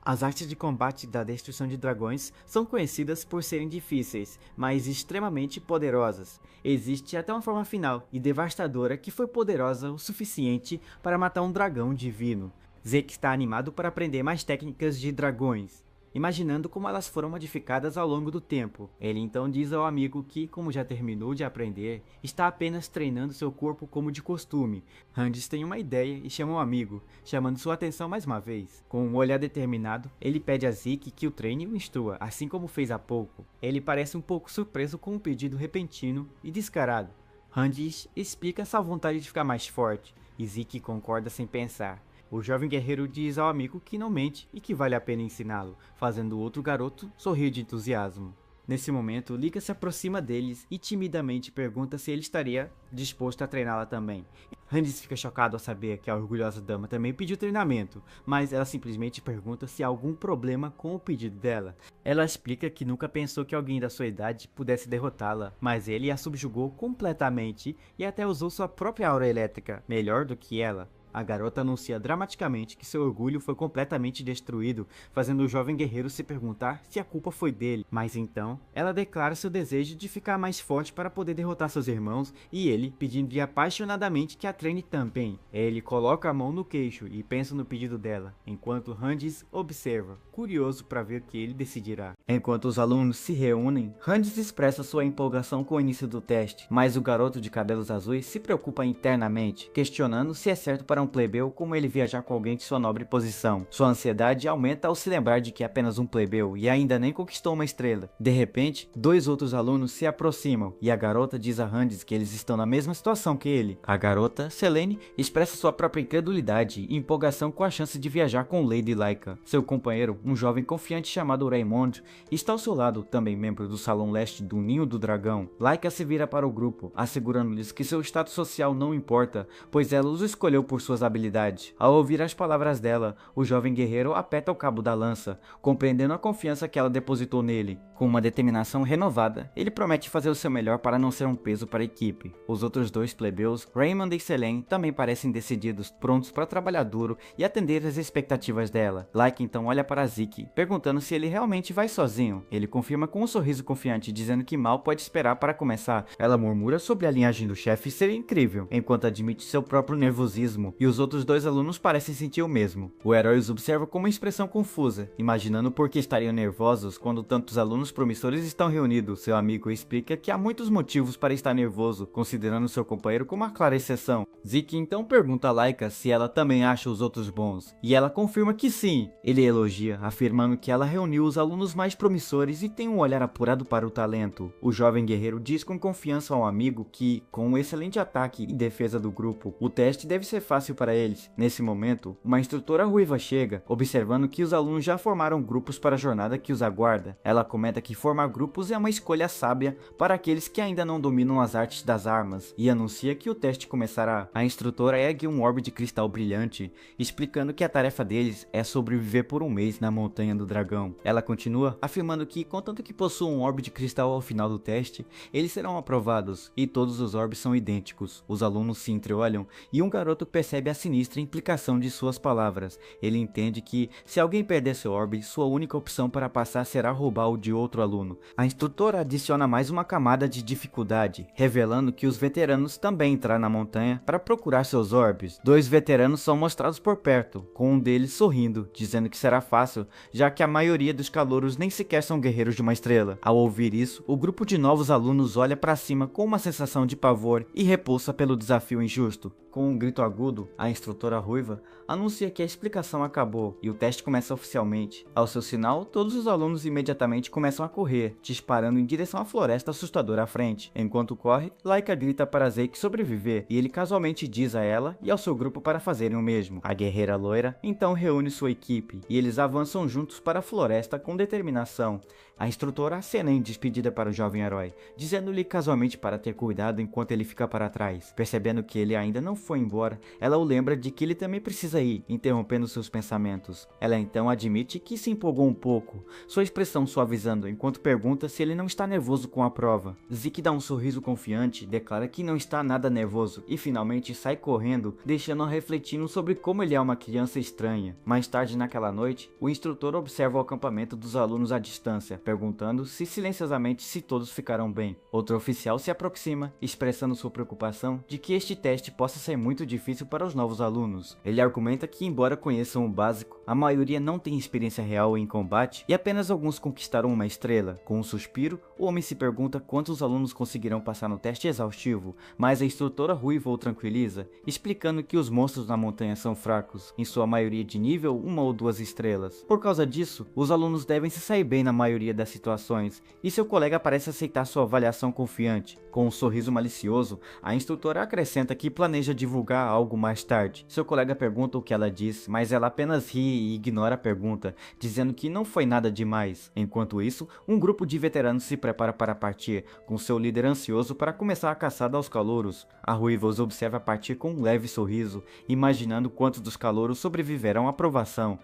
As artes de combate da destruição de dragões são conhecidas por serem difíceis, mas extremamente poderosas. Existe até uma forma final e devastadora que foi poderosa o suficiente para matar um dragão divino. Zeke está animado para aprender mais técnicas de dragões, imaginando como elas foram modificadas ao longo do tempo. Ele então diz ao amigo que, como já terminou de aprender, está apenas treinando seu corpo como de costume. Randiz tem uma ideia e chama o amigo, chamando sua atenção mais uma vez. Com um olhar determinado, ele pede a Zeke que o treine e o instrua, assim como fez há pouco. Ele parece um pouco surpreso com o pedido repentino e descarado. Randiz explica sua vontade de ficar mais forte, e Zeke concorda sem pensar. O jovem guerreiro diz ao amigo que não mente e que vale a pena ensiná-lo, fazendo o outro garoto sorrir de entusiasmo. Nesse momento, Lika se aproxima deles e timidamente pergunta se ele estaria disposto a treiná-la também. Randiz fica chocado ao saber que a orgulhosa dama também pediu treinamento, mas ela simplesmente pergunta se há algum problema com o pedido dela. Ela explica que nunca pensou que alguém da sua idade pudesse derrotá-la, mas ele a subjugou completamente e até usou sua própria aura elétrica, melhor do que ela. A garota anuncia dramaticamente que seu orgulho foi completamente destruído, fazendo o jovem guerreiro se perguntar se a culpa foi dele. Mas então, ela declara seu desejo de ficar mais forte para poder derrotar seus irmãos e ele pedindo-lhe apaixonadamente que a treine também. Ele coloca a mão no queixo e pensa no pedido dela, enquanto Randiz observa, curioso para ver o que ele decidirá. Enquanto os alunos se reúnem, Randiz expressa sua empolgação com o início do teste, mas o garoto de cabelos azuis se preocupa internamente, questionando se é certo para um plebeu como ele viajar com alguém de sua nobre posição. Sua ansiedade aumenta ao se lembrar de que é apenas um plebeu e ainda nem conquistou uma estrela. De repente, dois outros alunos se aproximam e a garota diz a Randiz que eles estão na mesma situação que ele. A garota, Selene, expressa sua própria incredulidade e empolgação com a chance de viajar com Lady Laika. Seu companheiro, um jovem confiante chamado Raymond, está ao seu lado, também membro do Salão Leste do Ninho do Dragão. Laika se vira para o grupo, assegurando-lhes que seu status social não importa, pois ela os escolheu por suas habilidades. Ao ouvir as palavras dela, o jovem guerreiro aperta o cabo da lança, compreendendo a confiança que ela depositou nele. Com uma determinação renovada, ele promete fazer o seu melhor para não ser um peso para a equipe. Os outros dois plebeus, Raymond e Selene, também parecem decididos, prontos para trabalhar duro e atender às expectativas dela. Laika então olha para Zeke, perguntando se ele realmente vai sozinho. Ele confirma com um sorriso confiante, dizendo que mal pode esperar para começar. Ela murmura sobre a linhagem do chefe ser incrível, enquanto admite seu próprio nervosismo, e os outros dois alunos parecem sentir o mesmo. O herói os observa com uma expressão confusa, imaginando por que estariam nervosos quando tantos alunos promissores estão reunidos. Seu amigo explica que há muitos motivos para estar nervoso, considerando seu companheiro como uma clara exceção. Zeke então pergunta a Laika se ela também acha os outros bons, e ela confirma que sim. Ele elogia, afirmando que ela reuniu os alunos mais promissores e tem um olhar apurado para o talento. O jovem guerreiro diz com confiança ao amigo que, com um excelente ataque e defesa do grupo, o teste deve ser fácil fácil para eles. Nesse momento, uma instrutora ruiva chega, observando que os alunos já formaram grupos para a jornada que os aguarda. Ela comenta que formar grupos é uma escolha sábia para aqueles que ainda não dominam as artes das armas, e anuncia que o teste começará. A instrutora ergue um orbe de cristal brilhante, explicando que a tarefa deles é sobreviver por um mês na Montanha do Dragão. Ela continua afirmando que, contanto que possuam um orbe de cristal ao final do teste, eles serão aprovados, e todos os orbes são idênticos. Os alunos se entreolham e um garoto percebe a sinistra implicação de suas palavras. Ele entende que, se alguém perder seu orbe, sua única opção para passar será roubar o de outro aluno. A instrutora adiciona mais uma camada de dificuldade, revelando que os veteranos também entraram na montanha para procurar seus orbes. 2 veteranos são mostrados por perto, com um deles sorrindo, dizendo que será fácil, já que a maioria dos calouros nem sequer são guerreiros de uma estrela. Ao ouvir isso, o grupo de novos alunos olha para cima com uma sensação de pavor e repulsa pelo desafio injusto. Com um grito agudo, a instrutora ruiva anuncia que a explicação acabou e o teste começa oficialmente. Ao seu sinal, todos os alunos imediatamente começam a correr, disparando em direção à floresta assustadora à frente. Enquanto corre, Laika grita para Zeke sobreviver e ele casualmente diz a ela e ao seu grupo para fazerem o mesmo. A guerreira loira então reúne sua equipe e eles avançam juntos para a floresta com determinação. A instrutora acena em despedida para o jovem herói, dizendo-lhe casualmente para ter cuidado enquanto ele fica para trás. Percebendo que ele ainda não foi embora, ela o lembra de que ele também precisa ir, interrompendo seus pensamentos. Ela então admite que se empolgou um pouco, sua expressão suavizando enquanto pergunta se ele não está nervoso com a prova. Zeke dá um sorriso confiante, declara que não está nada nervoso e finalmente sai correndo, deixando-a refletindo sobre como ele é uma criança estranha. Mais tarde naquela noite, o instrutor observa o acampamento dos alunos à distância, perguntando silenciosamente se todos ficaram bem. Outro oficial se aproxima, expressando sua preocupação de que este teste possa ser muito difícil para os novos alunos. Ele argumenta que, embora conheçam o básico, a maioria não tem experiência real em combate e apenas alguns conquistaram uma estrela. Com um suspiro, o homem se pergunta quantos alunos conseguirão passar no teste exaustivo, mas a instrutora ruiva o tranquiliza, explicando que os monstros na montanha são fracos, em sua maioria de nível 1 ou 2 estrelas. Por causa disso, os alunos devem se sair bem na maioria das situações, e seu colega parece aceitar sua avaliação confiante. Com um sorriso malicioso, a instrutora acrescenta que planeja divulgar algo mais tarde. Seu colega pergunta o que ela diz, mas ela apenas ri e ignora a pergunta, dizendo que não foi nada demais. Enquanto isso, um grupo de veteranos se prepara para partir, com seu líder ansioso para começar a caçada aos calouros. A ruiva os observa partir com um leve sorriso, imaginando quantos dos calouros sobreviverão à provação.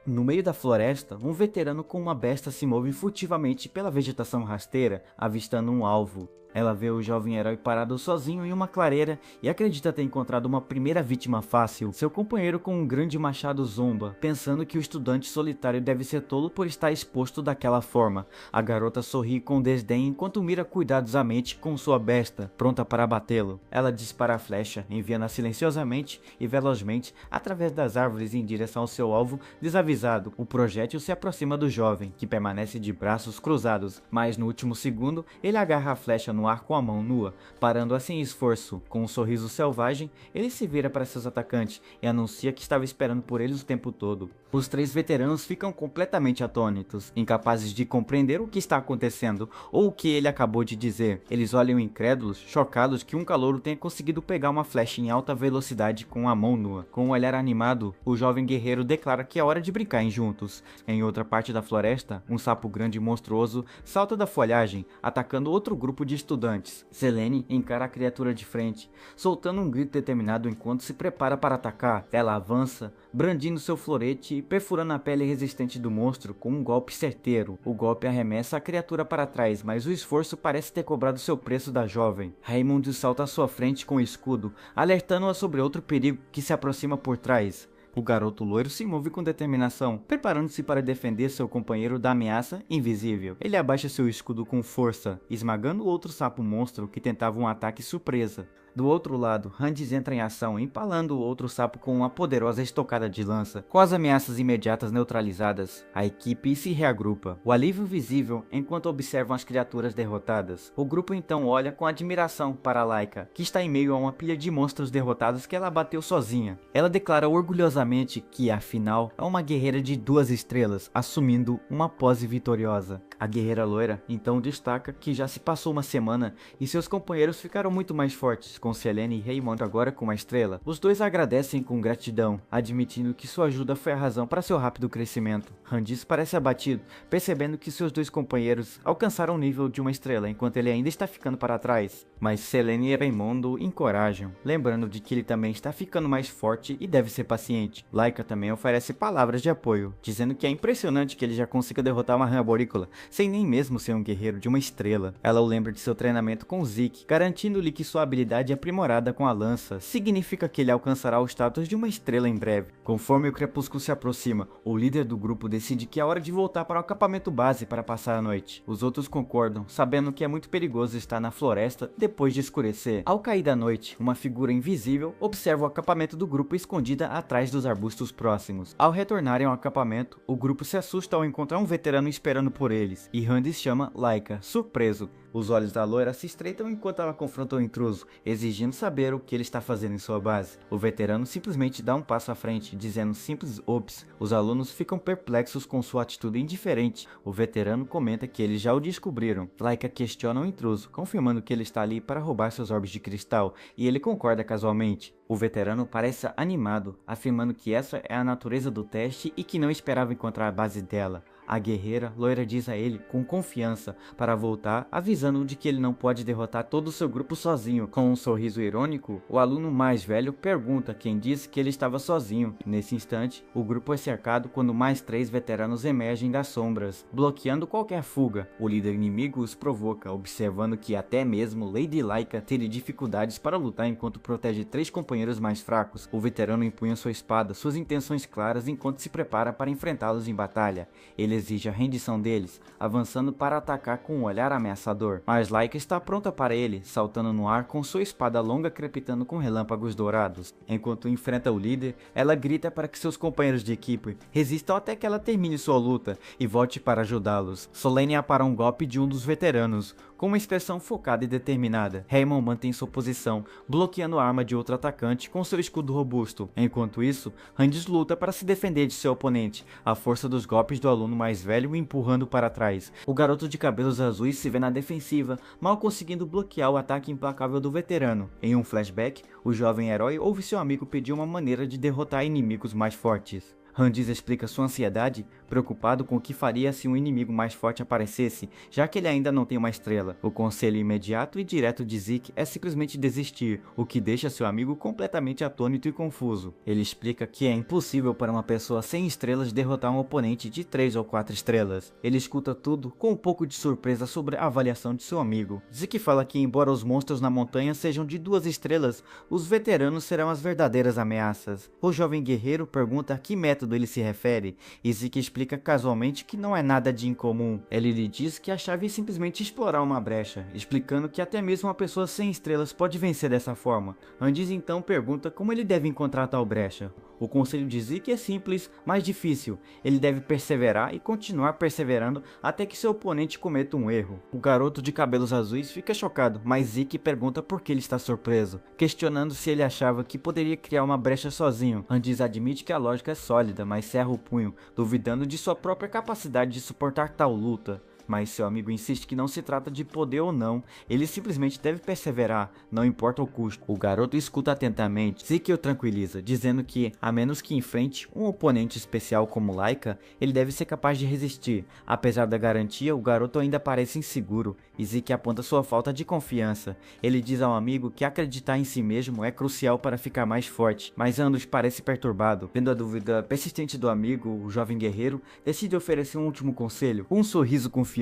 No meio da floresta, um veterano com uma besta se move furtivamente pela vegetação rasteira, avistando um alvo. Ela vê o jovem herói parado sozinho em uma clareira e acredita ter encontrado uma primeira vítima fácil. Seu companheiro com um grande machado zomba, pensando que o estudante solitário deve ser tolo por estar exposto daquela forma. A garota sorri com desdém enquanto mira cuidadosamente com sua besta, pronta para abatê-lo. Ela dispara a flecha, enviando-a silenciosamente e velozmente através das árvores em direção ao seu alvo desavisado. O projétil se aproxima do jovem, que permanece de braços cruzados, mas no último segundo ele agarra a flecha no ar com a mão nua, parando assim esforço. Com um sorriso selvagem, ele se vira para seus atacantes e anuncia que estava esperando por eles o tempo todo. Os 3 veteranos ficam completamente atônitos, incapazes de compreender o que está acontecendo ou o que ele acabou de dizer. Eles olham incrédulos, chocados que um calouro tenha conseguido pegar uma flecha em alta velocidade com a mão nua. Com um olhar animado, o jovem guerreiro declara que é hora de brincarem juntos. Em outra parte da floresta, um sapo grande e monstruoso salta da folhagem, atacando outro grupo de estudantes. Selene encara a criatura de frente, soltando um grito determinado enquanto se prepara para atacar. Ela avança, brandindo seu florete e perfurando a pele resistente do monstro com um golpe certeiro. O golpe arremessa a criatura para trás, mas o esforço parece ter cobrado seu preço da jovem. Raymond salta à sua frente com o escudo, alertando-a sobre outro perigo que se aproxima por trás. O garoto loiro se move com determinação, preparando-se para defender seu companheiro da ameaça invisível. Ele abaixa seu escudo com força, esmagando o outro sapo monstro que tentava um ataque surpresa. Do outro lado, Randes entra em ação, empalando o outro sapo com uma poderosa estocada de lança. Com as ameaças imediatas neutralizadas, a equipe se reagrupa, o alívio visível enquanto observam as criaturas derrotadas. O grupo então olha com admiração para Laika, que está em meio a uma pilha de monstros derrotados que ela abateu sozinha. Ela declara orgulhosamente que, afinal, é uma guerreira de 2 estrelas, assumindo uma pose vitoriosa. A guerreira loira então destaca que já se passou uma semana e seus companheiros ficaram muito mais fortes, com Selene e Raymond agora com uma estrela. Os dois agradecem com gratidão, admitindo que sua ajuda foi a razão para seu rápido crescimento. Randis parece abatido, percebendo que seus dois companheiros alcançaram o nível de uma estrela enquanto ele ainda está ficando para trás. Mas Selene e Raymond o encorajam, lembrando de que ele também está ficando mais forte e deve ser paciente. Laika também oferece palavras de apoio, dizendo que é impressionante que ele já consiga derrotar uma rã arborícola, sem nem mesmo ser um guerreiro de uma estrela. Ela o lembra de seu treinamento com Zeke, garantindo-lhe que sua habilidade aprimorada com a lança significa que ele alcançará o status de uma estrela em breve. Conforme o crepúsculo se aproxima, o líder do grupo decide que é hora de voltar para o acampamento base para passar a noite. Os outros concordam, sabendo que é muito perigoso estar na floresta depois de escurecer. Ao cair da noite, uma figura invisível observa o acampamento do grupo escondida atrás dos arbustos próximos. Ao retornarem ao acampamento, o grupo se assusta ao encontrar um veterano esperando por eles, e Randis chama Laika, surpreso. Os olhos da loira se estreitam enquanto ela confronta o intruso, exigindo saber o que ele está fazendo em sua base. O veterano simplesmente dá um passo à frente, dizendo simples ops. Os alunos ficam perplexos com sua atitude indiferente. O veterano comenta que eles já o descobriram. Laika questiona o intruso, confirmando que ele está ali para roubar seus orbes de cristal, e ele concorda casualmente. O veterano parece animado, afirmando que essa é a natureza do teste e que não esperava encontrar a base dela. A guerreira loira diz a ele com confiança para voltar, avisando-o de que ele não pode derrotar todo o seu grupo sozinho. Com um sorriso irônico, o aluno mais velho pergunta quem disse que ele estava sozinho. Nesse instante, o grupo é cercado quando mais 3 veteranos emergem das sombras, bloqueando qualquer fuga. O líder inimigo os provoca, observando que até mesmo Lady Laika teria dificuldades para lutar enquanto protege 3 companheiros mais fracos. O veterano empunha sua espada, suas intenções claras enquanto se prepara para enfrentá-los em batalha. Ele exige a rendição deles, avançando para atacar com um olhar ameaçador. Mas Laika está pronta para ele, saltando no ar com sua espada longa crepitando com relâmpagos dourados. Enquanto enfrenta o líder, ela grita para que seus companheiros de equipe resistam até que ela termine sua luta e volte para ajudá-los. Solene apara um golpe de um dos veteranos, com uma expressão focada e determinada. Raymond mantém sua posição, bloqueando a arma de outro atacante com seu escudo robusto. Enquanto isso, Randis luta para se defender de seu oponente, a força dos golpes do aluno mais velho o empurrando para trás. O garoto de cabelos azuis se vê na defensiva, mal conseguindo bloquear o ataque implacável do veterano. Em um flashback, o jovem herói ouve seu amigo pedir uma maneira de derrotar inimigos mais fortes. Randis explica sua ansiedade, preocupado com o que faria se um inimigo mais forte aparecesse, já que ele ainda não tem uma estrela. O conselho imediato e direto de Zeke é simplesmente desistir, o que deixa seu amigo completamente atônito e confuso. Ele explica que é impossível para uma pessoa sem estrelas derrotar um oponente de 3 ou 4 estrelas. Ele escuta tudo com um pouco de surpresa sobre a avaliação de seu amigo. Zeke fala que embora os monstros na montanha sejam de 2 estrelas, os veteranos serão as verdadeiras ameaças. O jovem guerreiro pergunta a que método ele se refere, e Zeke explica casualmente que não é nada de incomum. Ele lhe diz que a chave é simplesmente explorar uma brecha, explicando que até mesmo uma pessoa sem estrelas pode vencer dessa forma. Randis então pergunta como ele deve encontrar tal brecha. O conselho de Zeke é simples, mas difícil. Ele deve perseverar e continuar perseverando até que seu oponente cometa um erro. O garoto de cabelos azuis fica chocado, mas Zeke pergunta por que ele está surpreso, questionando se ele achava que poderia criar uma brecha sozinho. Randis admite que a lógica é sólida, mas cerra o punho, duvidando de sua própria capacidade de suportar tal luta. Mas seu amigo insiste que não se trata de poder ou não, ele simplesmente deve perseverar, não importa o custo. O garoto escuta atentamente, Zeke o tranquiliza, dizendo que, a menos que enfrente um oponente especial como Laika, ele deve ser capaz de resistir. Apesar da garantia, o garoto ainda parece inseguro, e Zeke aponta sua falta de confiança. Ele diz ao amigo que acreditar em si mesmo é crucial para ficar mais forte, mas Andus parece perturbado. Vendo a dúvida persistente do amigo, o jovem guerreiro decide oferecer um último conselho. Com um sorriso confiante,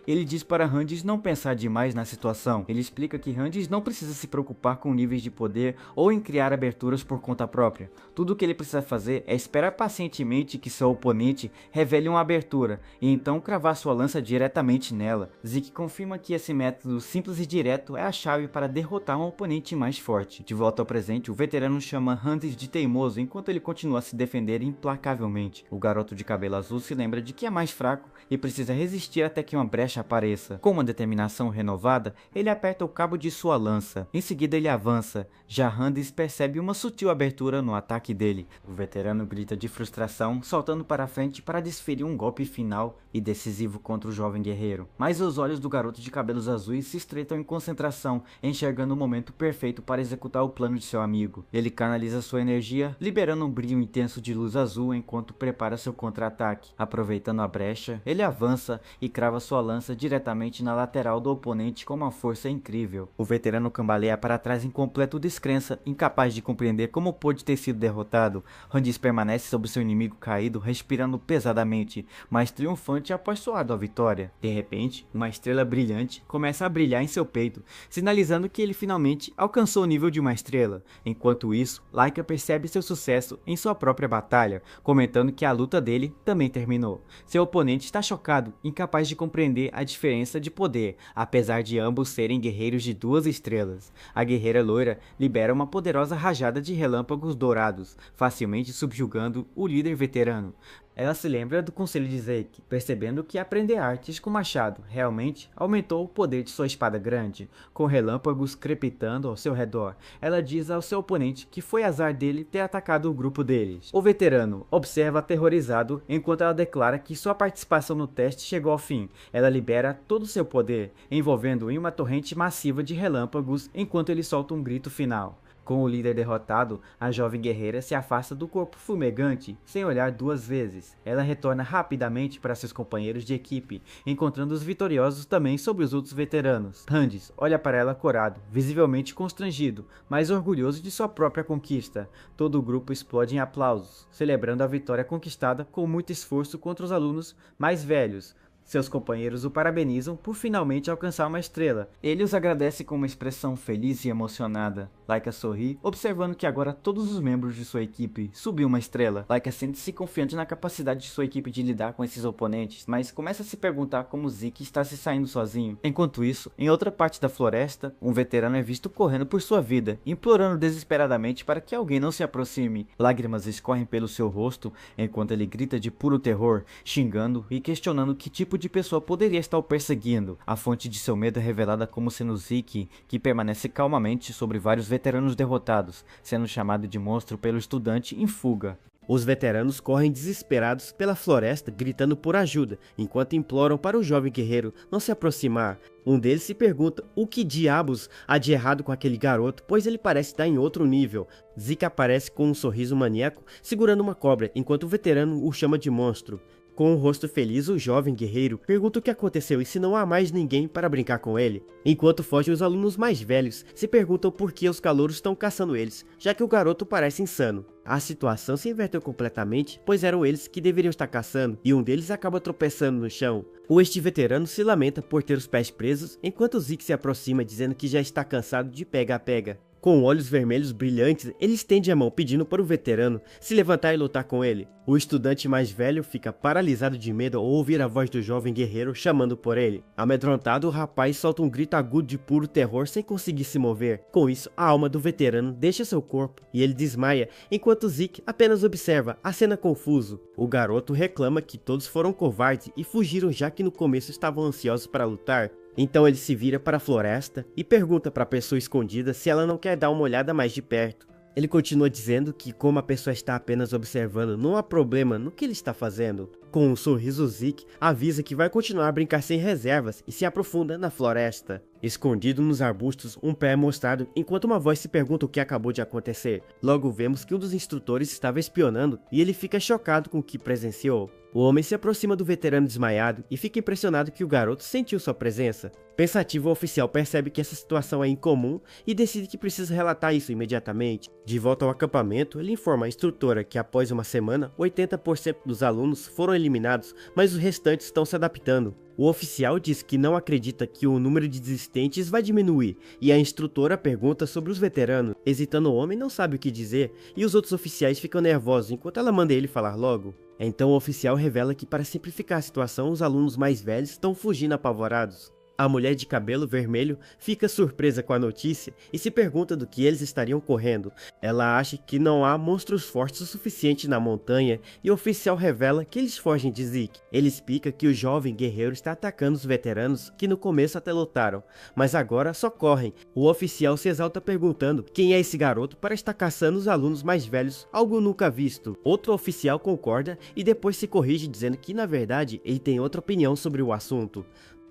ele diz para Randis não pensar demais na situação. Ele explica que Randis não precisa se preocupar com níveis de poder ou em criar aberturas por conta própria. Tudo o que ele precisa fazer é esperar pacientemente que seu oponente revele uma abertura e então cravar sua lança diretamente nela. Zeke confirma que esse método simples e direto é a chave para derrotar um oponente mais forte. De volta ao presente, o veterano chama Randis de teimoso enquanto ele continua a se defender implacavelmente. O garoto de cabelo azul se lembra de que é mais fraco e precisa resistir até até que uma brecha apareça. Com uma determinação renovada, ele aperta o cabo de sua lança. Em seguida ele avança. Já Randis percebe uma sutil abertura no ataque dele. O veterano grita de frustração, saltando para frente para desferir um golpe final e decisivo contra o jovem guerreiro. Mas os olhos do garoto de cabelos azuis se estreitam em concentração, enxergando o momento perfeito para executar o plano de seu amigo. Ele canaliza sua energia, liberando um brilho intenso de luz azul enquanto prepara seu contra-ataque. Aproveitando a brecha, ele avança e crava sua lança diretamente na lateral do oponente com uma força incrível. O veterano cambaleia para trás em completo descrença, incapaz de compreender como pôde ter sido derrotado. Randis permanece sobre seu inimigo caído, respirando pesadamente, mas triunfante após sua árdua vitória. De repente, uma estrela brilhante começa a brilhar em seu peito, sinalizando que ele finalmente alcançou o nível de uma estrela. Enquanto isso, Laika percebe seu sucesso em sua própria batalha, comentando que a luta dele também terminou. Seu oponente está chocado, incapaz de compreender a diferença de poder, apesar de ambos serem guerreiros de 2 estrelas. A guerreira loira libera uma poderosa rajada de relâmpagos dourados, facilmente subjugando o líder veterano. Ela se lembra do conselho de Zeke, percebendo que aprender artes com machado realmente aumentou o poder de sua espada grande. Com relâmpagos crepitando ao seu redor, ela diz ao seu oponente que foi azar dele ter atacado o grupo deles. O veterano observa aterrorizado enquanto ela declara que sua participação no teste chegou ao fim. Ela libera todo o seu poder, envolvendo-o em uma torrente massiva de relâmpagos enquanto ele solta um grito final. Com o líder derrotado, a jovem guerreira se afasta do corpo fumegante, sem olhar 2 vezes. Ela retorna rapidamente para seus companheiros de equipe, encontrando os vitoriosos também sobre os outros veteranos. Randis olha para ela corado, visivelmente constrangido, mas orgulhoso de sua própria conquista. Todo o grupo explode em aplausos, celebrando a vitória conquistada com muito esforço contra os alunos mais velhos. Seus companheiros o parabenizam por finalmente alcançar uma estrela. Ele os agradece com uma expressão feliz e emocionada. Laika sorri, observando que agora todos os membros de sua equipe subiu uma estrela. Laika sente-se confiante na capacidade de sua equipe de lidar com esses oponentes, mas começa a se perguntar como Zeke está se saindo sozinho. Enquanto isso, em outra parte da floresta, um veterano é visto correndo por sua vida, implorando desesperadamente para que alguém não se aproxime. Lágrimas escorrem pelo seu rosto enquanto ele grita de puro terror, xingando e questionando que tipo de pessoa poderia estar o perseguindo. A fonte de seu medo é revelada como sendo Zeke, que permanece calmamente sobre vários veteranos derrotados, sendo chamado de monstro pelo estudante em fuga. Os veteranos correm desesperados pela floresta, gritando por ajuda, enquanto imploram para o jovem guerreiro não se aproximar. Um deles se pergunta o que diabos há de errado com aquele garoto, pois ele parece estar em outro nível. Zeke aparece com um sorriso maníaco, segurando uma cobra, enquanto o veterano o chama de monstro. Com um rosto feliz, o jovem guerreiro pergunta o que aconteceu e se não há mais ninguém para brincar com ele. Enquanto fogem os alunos mais velhos, se perguntam por que os calouros estão caçando eles, já que o garoto parece insano. A situação se inverteu completamente, pois eram eles que deveriam estar caçando, e um deles acaba tropeçando no chão. Este veterano se lamenta por ter os pés presos, enquanto Zeke se aproxima dizendo que já está cansado de pega-pega. Com olhos vermelhos brilhantes, ele estende a mão pedindo para o veterano se levantar e lutar com ele. O estudante mais velho fica paralisado de medo ao ouvir a voz do jovem guerreiro chamando por ele. Amedrontado, o rapaz solta um grito agudo de puro terror sem conseguir se mover. Com isso, a alma do veterano deixa seu corpo e ele desmaia, enquanto Zeke apenas observa a cena confuso. O garoto reclama que todos foram covardes e fugiram já que no começo estavam ansiosos para lutar. Então ele se vira para a floresta e pergunta para a pessoa escondida se ela não quer dar uma olhada mais de perto. Ele continua dizendo que como a pessoa está apenas observando, não há problema no que ele está fazendo. Com um sorriso, Zeke avisa que vai continuar a brincar sem reservas e se aprofunda na floresta. Escondido nos arbustos, um pé é mostrado enquanto uma voz se pergunta o que acabou de acontecer. Logo vemos que um dos instrutores estava espionando e ele fica chocado com o que presenciou. O homem se aproxima do veterano desmaiado e fica impressionado que o garoto sentiu sua presença. Pensativo, o oficial percebe que essa situação é incomum e decide que precisa relatar isso imediatamente. De volta ao acampamento, ele informa a instrutora que após uma semana, 80% dos alunos foram eliminados, mas os restantes estão se adaptando. O oficial diz que não acredita que o número de desistentes vai diminuir, e a instrutora pergunta sobre os veteranos. Hesitando, o homem não sabe o que dizer, e os outros oficiais ficam nervosos enquanto ela manda ele falar logo. Então o oficial revela que para simplificar a situação, os alunos mais velhos estão fugindo apavorados. A mulher de cabelo vermelho fica surpresa com a notícia e se pergunta do que eles estariam correndo. Ela acha que não há monstros fortes o suficiente na montanha e o oficial revela que eles fogem de Zeke. Ele explica que o jovem guerreiro está atacando os veteranos que no começo até lutaram, mas agora só correm. O oficial se exalta perguntando quem é esse garoto para estar caçando os alunos mais velhos, algo nunca visto. Outro oficial concorda e depois se corrige dizendo que na verdade ele tem outra opinião sobre o assunto.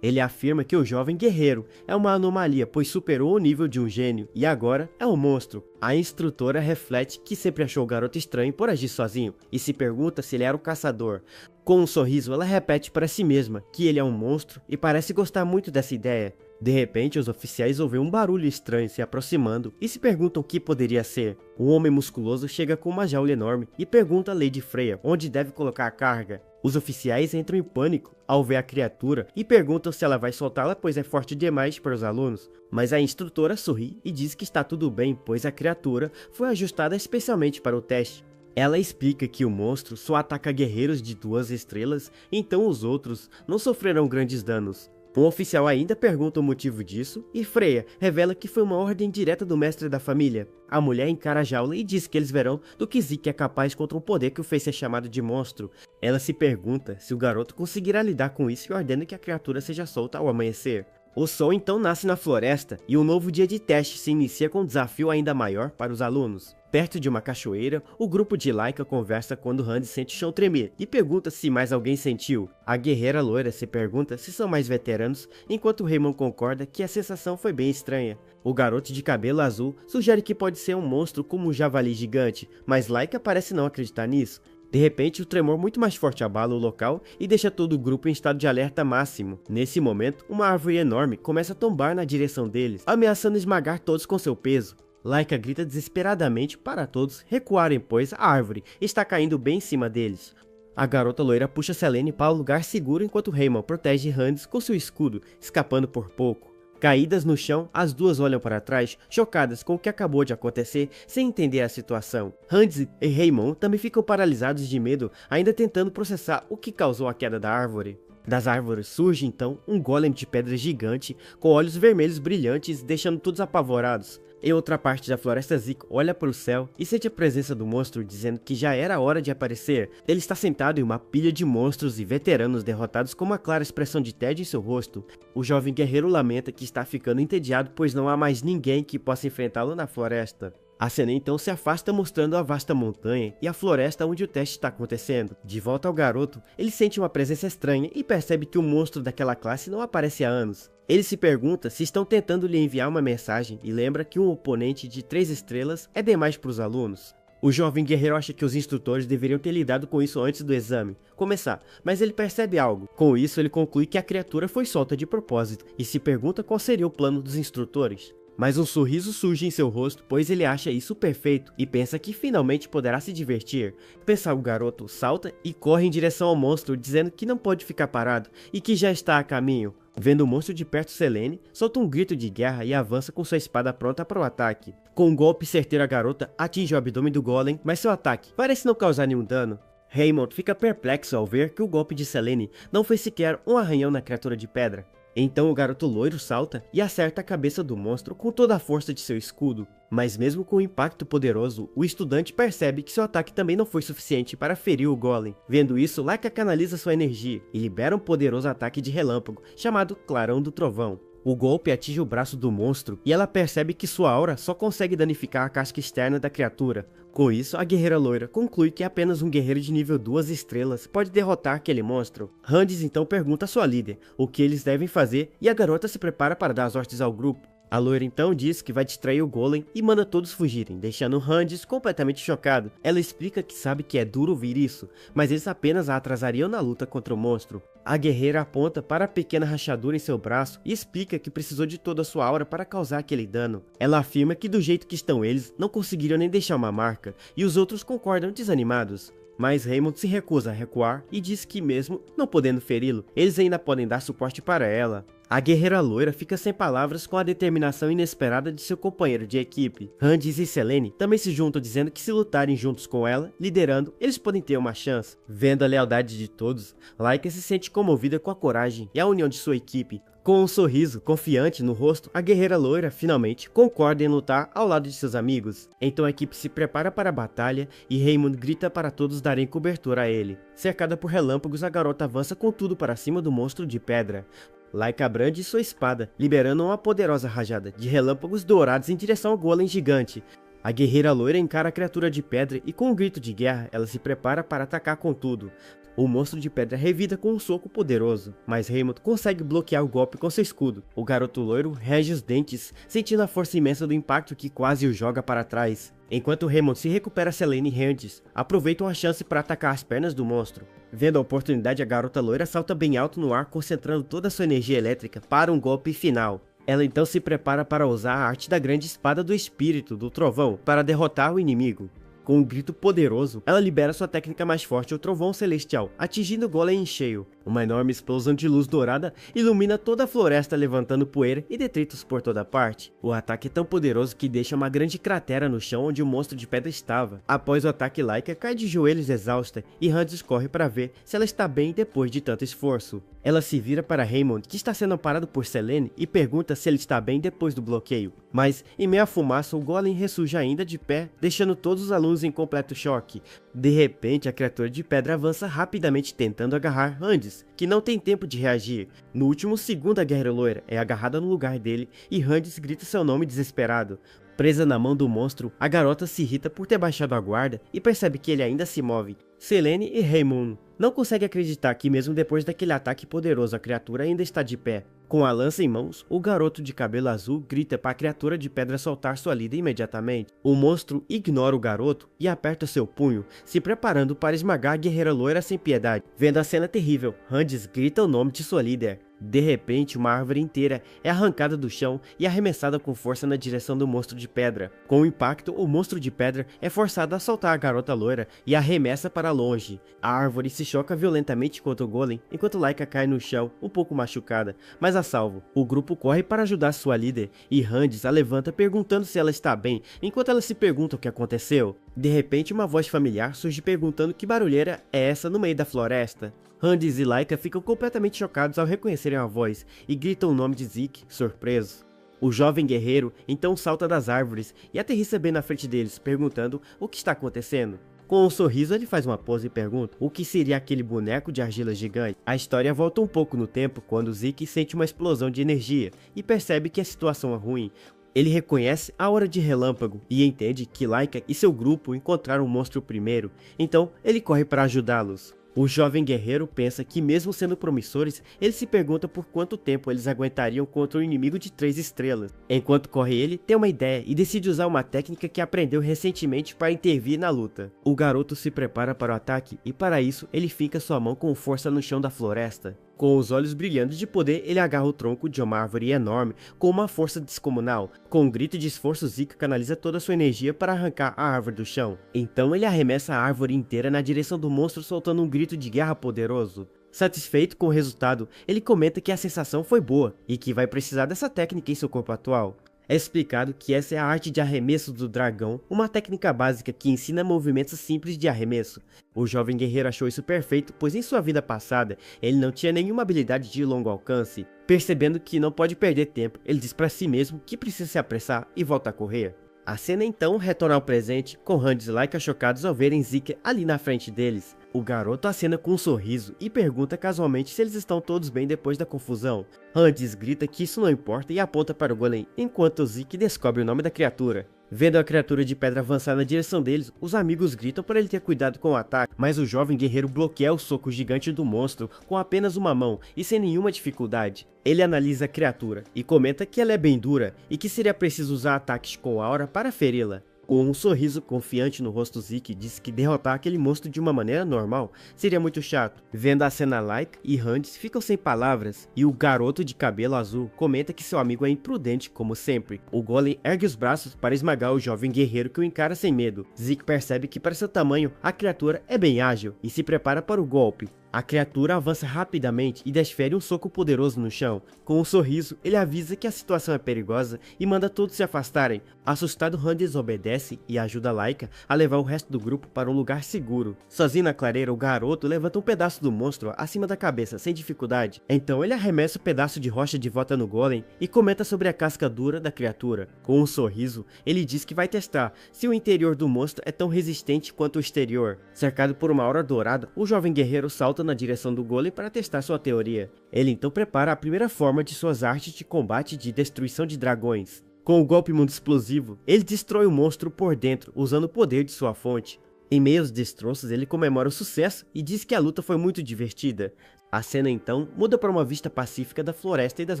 Ele afirma que o jovem guerreiro é uma anomalia, pois superou o nível de um gênio e agora é um monstro. A instrutora reflete que sempre achou o garoto estranho por agir sozinho e se pergunta se ele era o caçador. Com um sorriso, ela repete para si mesma que ele é um monstro e parece gostar muito dessa ideia. De repente, os oficiais ouvem um barulho estranho se aproximando e se perguntam o que poderia ser. Um homem musculoso chega com uma jaula enorme e pergunta a Lady Freya onde deve colocar a carga. Os oficiais entram em pânico ao ver a criatura e perguntam se ela vai soltá-la, pois é forte demais para os alunos. Mas a instrutora sorri e diz que está tudo bem, pois a criatura foi ajustada especialmente para o teste. Ela explica que o monstro só ataca guerreiros de 2 estrelas, então os outros não sofrerão grandes danos. Um oficial ainda pergunta o motivo disso, e Freya revela que foi uma ordem direta do mestre da família. A mulher encara a jaula e diz que eles verão do que Zeke é capaz contra um poder que o fez ser chamado de monstro. Ela se pergunta se o garoto conseguirá lidar com isso e ordena que a criatura seja solta ao amanhecer. O sol então nasce na floresta e um novo dia de teste se inicia com um desafio ainda maior para os alunos. Perto de uma cachoeira, o grupo de Laika conversa quando Randy sente o chão tremer e pergunta se mais alguém sentiu. A guerreira loira se pergunta se são mais veteranos, enquanto Raymond concorda que a sensação foi bem estranha. O garoto de cabelo azul sugere que pode ser um monstro como um javali gigante, mas Laika parece não acreditar nisso. De repente, o tremor muito mais forte abala o local e deixa todo o grupo em estado de alerta máximo. Nesse momento, uma árvore enorme começa a tombar na direção deles, ameaçando esmagar todos com seu peso. Laika grita desesperadamente para todos recuarem, pois a árvore está caindo bem em cima deles. A garota loira puxa Selene para um lugar seguro enquanto Raymond protege Randy com seu escudo, escapando por pouco. Caídas no chão, as duas olham para trás, chocadas com o que acabou de acontecer, sem entender a situação. Randy e Raymond também ficam paralisados de medo, ainda tentando processar o que causou a queda da árvore. Das árvores surge então um golem de pedra gigante, com olhos vermelhos brilhantes, deixando todos apavorados. Em outra parte da floresta, Zeke olha para o céu e sente a presença do monstro, dizendo que já era hora de aparecer. Ele está sentado em uma pilha de monstros e veteranos derrotados com uma clara expressão de tédio em seu rosto. O jovem guerreiro lamenta que está ficando entediado, pois não há mais ninguém que possa enfrentá-lo na floresta. A cena então se afasta, mostrando a vasta montanha e a floresta onde o teste está acontecendo. De volta ao garoto, ele sente uma presença estranha e percebe que um monstro daquela classe não aparece há anos. Ele se pergunta se estão tentando lhe enviar uma mensagem e lembra que um oponente de 3 estrelas é demais para os alunos. O jovem guerreiro acha que os instrutores deveriam ter lidado com isso antes do exame começar, mas ele percebe algo. Com isso, ele conclui que a criatura foi solta de propósito e se pergunta qual seria o plano dos instrutores. Mas um sorriso surge em seu rosto, pois ele acha isso perfeito e pensa que finalmente poderá se divertir. Pensar o garoto salta e corre em direção ao monstro, dizendo que não pode ficar parado e que já está a caminho. Vendo o monstro de perto, Selene solta um grito de guerra e avança com sua espada pronta para o ataque. Com um golpe certeiro, a garota atinge o abdômen do golem, mas seu ataque parece não causar nenhum dano. Raymond fica perplexo ao ver que o golpe de Selene não fez sequer um arranhão na criatura de pedra. Então o garoto loiro salta e acerta a cabeça do monstro com toda a força de seu escudo. Mas mesmo com o impacto poderoso, o estudante percebe que seu ataque também não foi suficiente para ferir o golem. Vendo isso, Laika canaliza sua energia e libera um poderoso ataque de relâmpago, chamado Clarão do Trovão. O golpe atinge o braço do monstro e ela percebe que sua aura só consegue danificar a casca externa da criatura. Com isso, a guerreira loira conclui que apenas um guerreiro de nível 2 estrelas pode derrotar aquele monstro. Randy então pergunta a sua líder o que eles devem fazer e a garota se prepara para dar as ordens ao grupo. A loira então diz que vai distrair o golem e manda todos fugirem, deixando Randy completamente chocado. Ela explica que sabe que é duro ouvir isso, mas eles apenas a atrasariam na luta contra o monstro. A guerreira aponta para a pequena rachadura em seu braço e explica que precisou de toda a sua aura para causar aquele dano. Ela afirma que do jeito que estão eles, não conseguiram nem deixar uma marca, e os outros concordam desanimados. Mas Raymond se recusa a recuar e diz que mesmo não podendo feri-lo, eles ainda podem dar suporte para ela. A guerreira loira fica sem palavras com a determinação inesperada de seu companheiro de equipe. Randy e Selene também se juntam, dizendo que se lutarem juntos com ela, liderando, eles podem ter uma chance. Vendo a lealdade de todos, Laika se sente comovida com a coragem e a união de sua equipe. Com um sorriso confiante no rosto, a guerreira loira finalmente concorda em lutar ao lado de seus amigos. Então a equipe se prepara para a batalha e Raymond grita para todos darem cobertura a ele. Cercada por relâmpagos, a garota avança com tudo para cima do monstro de pedra. Laika brande sua espada, liberando uma poderosa rajada de relâmpagos dourados em direção ao golem gigante. A guerreira loira encara a criatura de pedra e com um grito de guerra, ela se prepara para atacar com tudo. O monstro de pedra revida com um soco poderoso, mas Raymond consegue bloquear o golpe com seu escudo. O garoto loiro rege os dentes, sentindo a força imensa do impacto que quase o joga para trás. Enquanto Raymond se recupera, Selene e Hades aproveitam a chance para atacar as pernas do monstro. Vendo a oportunidade, a garota loira salta bem alto no ar, concentrando toda a sua energia elétrica para um golpe final. Ela então se prepara para usar a arte da grande espada do espírito do trovão para derrotar o inimigo. Com um grito poderoso, ela libera sua técnica mais forte, o trovão celestial, atingindo o golem em cheio. Uma enorme explosão de luz dourada ilumina toda a floresta, levantando poeira e detritos por toda parte. O ataque é tão poderoso que deixa uma grande cratera no chão onde o monstro de pedra estava. Após o ataque, Laika cai de joelhos exausta e Hades corre para ver se ela está bem depois de tanto esforço. Ela se vira para Raymond, que está sendo amparado por Selene, e pergunta se ele está bem depois do bloqueio. Mas, em meio à fumaça, o golem ressurge ainda de pé, deixando todos os alunos em completo choque. De repente, a criatura de pedra avança rapidamente tentando agarrar Hades, que não tem tempo de reagir. No último segundo, a guerreira loira é agarrada no lugar dele e Hades grita seu nome desesperado. Presa na mão do monstro, a garota se irrita por ter baixado a guarda e percebe que ele ainda se move. Selene e Raymond não conseguem acreditar que mesmo depois daquele ataque poderoso a criatura ainda está de pé. Com a lança em mãos, o garoto de cabelo azul grita para a criatura de pedra soltar sua líder imediatamente. O monstro ignora o garoto e aperta seu punho, se preparando para esmagar a guerreira loira sem piedade. Vendo a cena terrível, Hades grita o nome de sua líder. De repente, uma árvore inteira é arrancada do chão e arremessada com força na direção do monstro de pedra. Com o impacto, o monstro de pedra é forçado a soltar a garota loira e arremessa para longe. A árvore se choca violentamente contra o golem, enquanto Laika cai no chão, um pouco machucada, mas a salvo. O grupo corre para ajudar sua líder e Hades a levanta perguntando se ela está bem, enquanto ela se pergunta o que aconteceu. De repente, uma voz familiar surge perguntando que barulheira é essa no meio da floresta. Hades e Laika ficam completamente chocados ao reconhecerem a voz e gritam o nome de Zeke, surpresos. O jovem guerreiro então salta das árvores e aterrissa bem na frente deles, perguntando o que está acontecendo. Com um sorriso, ele faz uma pose e pergunta o que seria aquele boneco de argila gigante. A história volta um pouco no tempo quando Zeke sente uma explosão de energia e percebe que a situação é ruim. Ele reconhece a Hora de Relâmpago e entende que Laika e seu grupo encontraram o monstro primeiro, então ele corre para ajudá-los. O jovem guerreiro pensa que mesmo sendo promissores, ele se pergunta por quanto tempo eles aguentariam contra um inimigo de 3 estrelas. Enquanto corre ele, tem uma ideia e decide usar uma técnica que aprendeu recentemente para intervir na luta. O garoto se prepara para o ataque e para isso ele finca sua mão com força no chão da floresta. Com os olhos brilhando de poder, ele agarra o tronco de uma árvore enorme com uma força descomunal. Com um grito de esforço, Zeke canaliza toda a sua energia para arrancar a árvore do chão. Então ele arremessa a árvore inteira na direção do monstro, soltando um grito de guerra poderoso. Satisfeito com o resultado, ele comenta que a sensação foi boa e que vai precisar dessa técnica em seu corpo atual. É explicado que essa é a arte de arremesso do dragão, uma técnica básica que ensina movimentos simples de arremesso. O jovem guerreiro achou isso perfeito, pois em sua vida passada, ele não tinha nenhuma habilidade de longo alcance. Percebendo que não pode perder tempo, ele diz para si mesmo que precisa se apressar e volta a correr. A cena então retorna ao presente, com Hades e Laika chocados ao verem Zeke ali na frente deles. O garoto acena com um sorriso e pergunta casualmente se eles estão todos bem depois da confusão. Hades grita que isso não importa e aponta para o golem, enquanto Zeke descobre o nome da criatura. Vendo a criatura de pedra avançar na direção deles, os amigos gritam para ele ter cuidado com o ataque, mas o jovem guerreiro bloqueia o soco gigante do monstro com apenas uma mão e sem nenhuma dificuldade. Ele analisa a criatura e comenta que ela é bem dura e que seria preciso usar ataques com aura para feri-la. Com um sorriso confiante no rosto, Zeke diz que derrotar aquele monstro de uma maneira normal seria muito chato. Vendo a cena, Laika e Hades ficam sem palavras e o garoto de cabelo azul comenta que seu amigo é imprudente como sempre. O golem ergue os braços para esmagar o jovem guerreiro que o encara sem medo. Zeke percebe que para seu tamanho a criatura é bem ágil e se prepara para o golpe. A criatura avança rapidamente e desfere um soco poderoso no chão. Com um sorriso, ele avisa que a situação é perigosa e manda todos se afastarem. Assustado, Han desobedece e ajuda Laika a levar o resto do grupo para um lugar seguro. Sozinho na clareira, o garoto levanta um pedaço do monstro acima da cabeça sem dificuldade. Então ele arremessa o pedaço de rocha de volta no golem e comenta sobre a casca dura da criatura. Com um sorriso, ele diz que vai testar se o interior do monstro é tão resistente quanto o exterior. Cercado por uma aura dourada, o jovem guerreiro salta na direção do golem para testar sua teoria. Ele então prepara a primeira forma de suas artes de combate de destruição de dragões. Com o golpe mundo explosivo, ele destrói o monstro por dentro, usando o poder de sua fonte. Em meio aos destroços, ele comemora o sucesso e diz que a luta foi muito divertida. A cena então muda para uma vista pacífica da floresta e das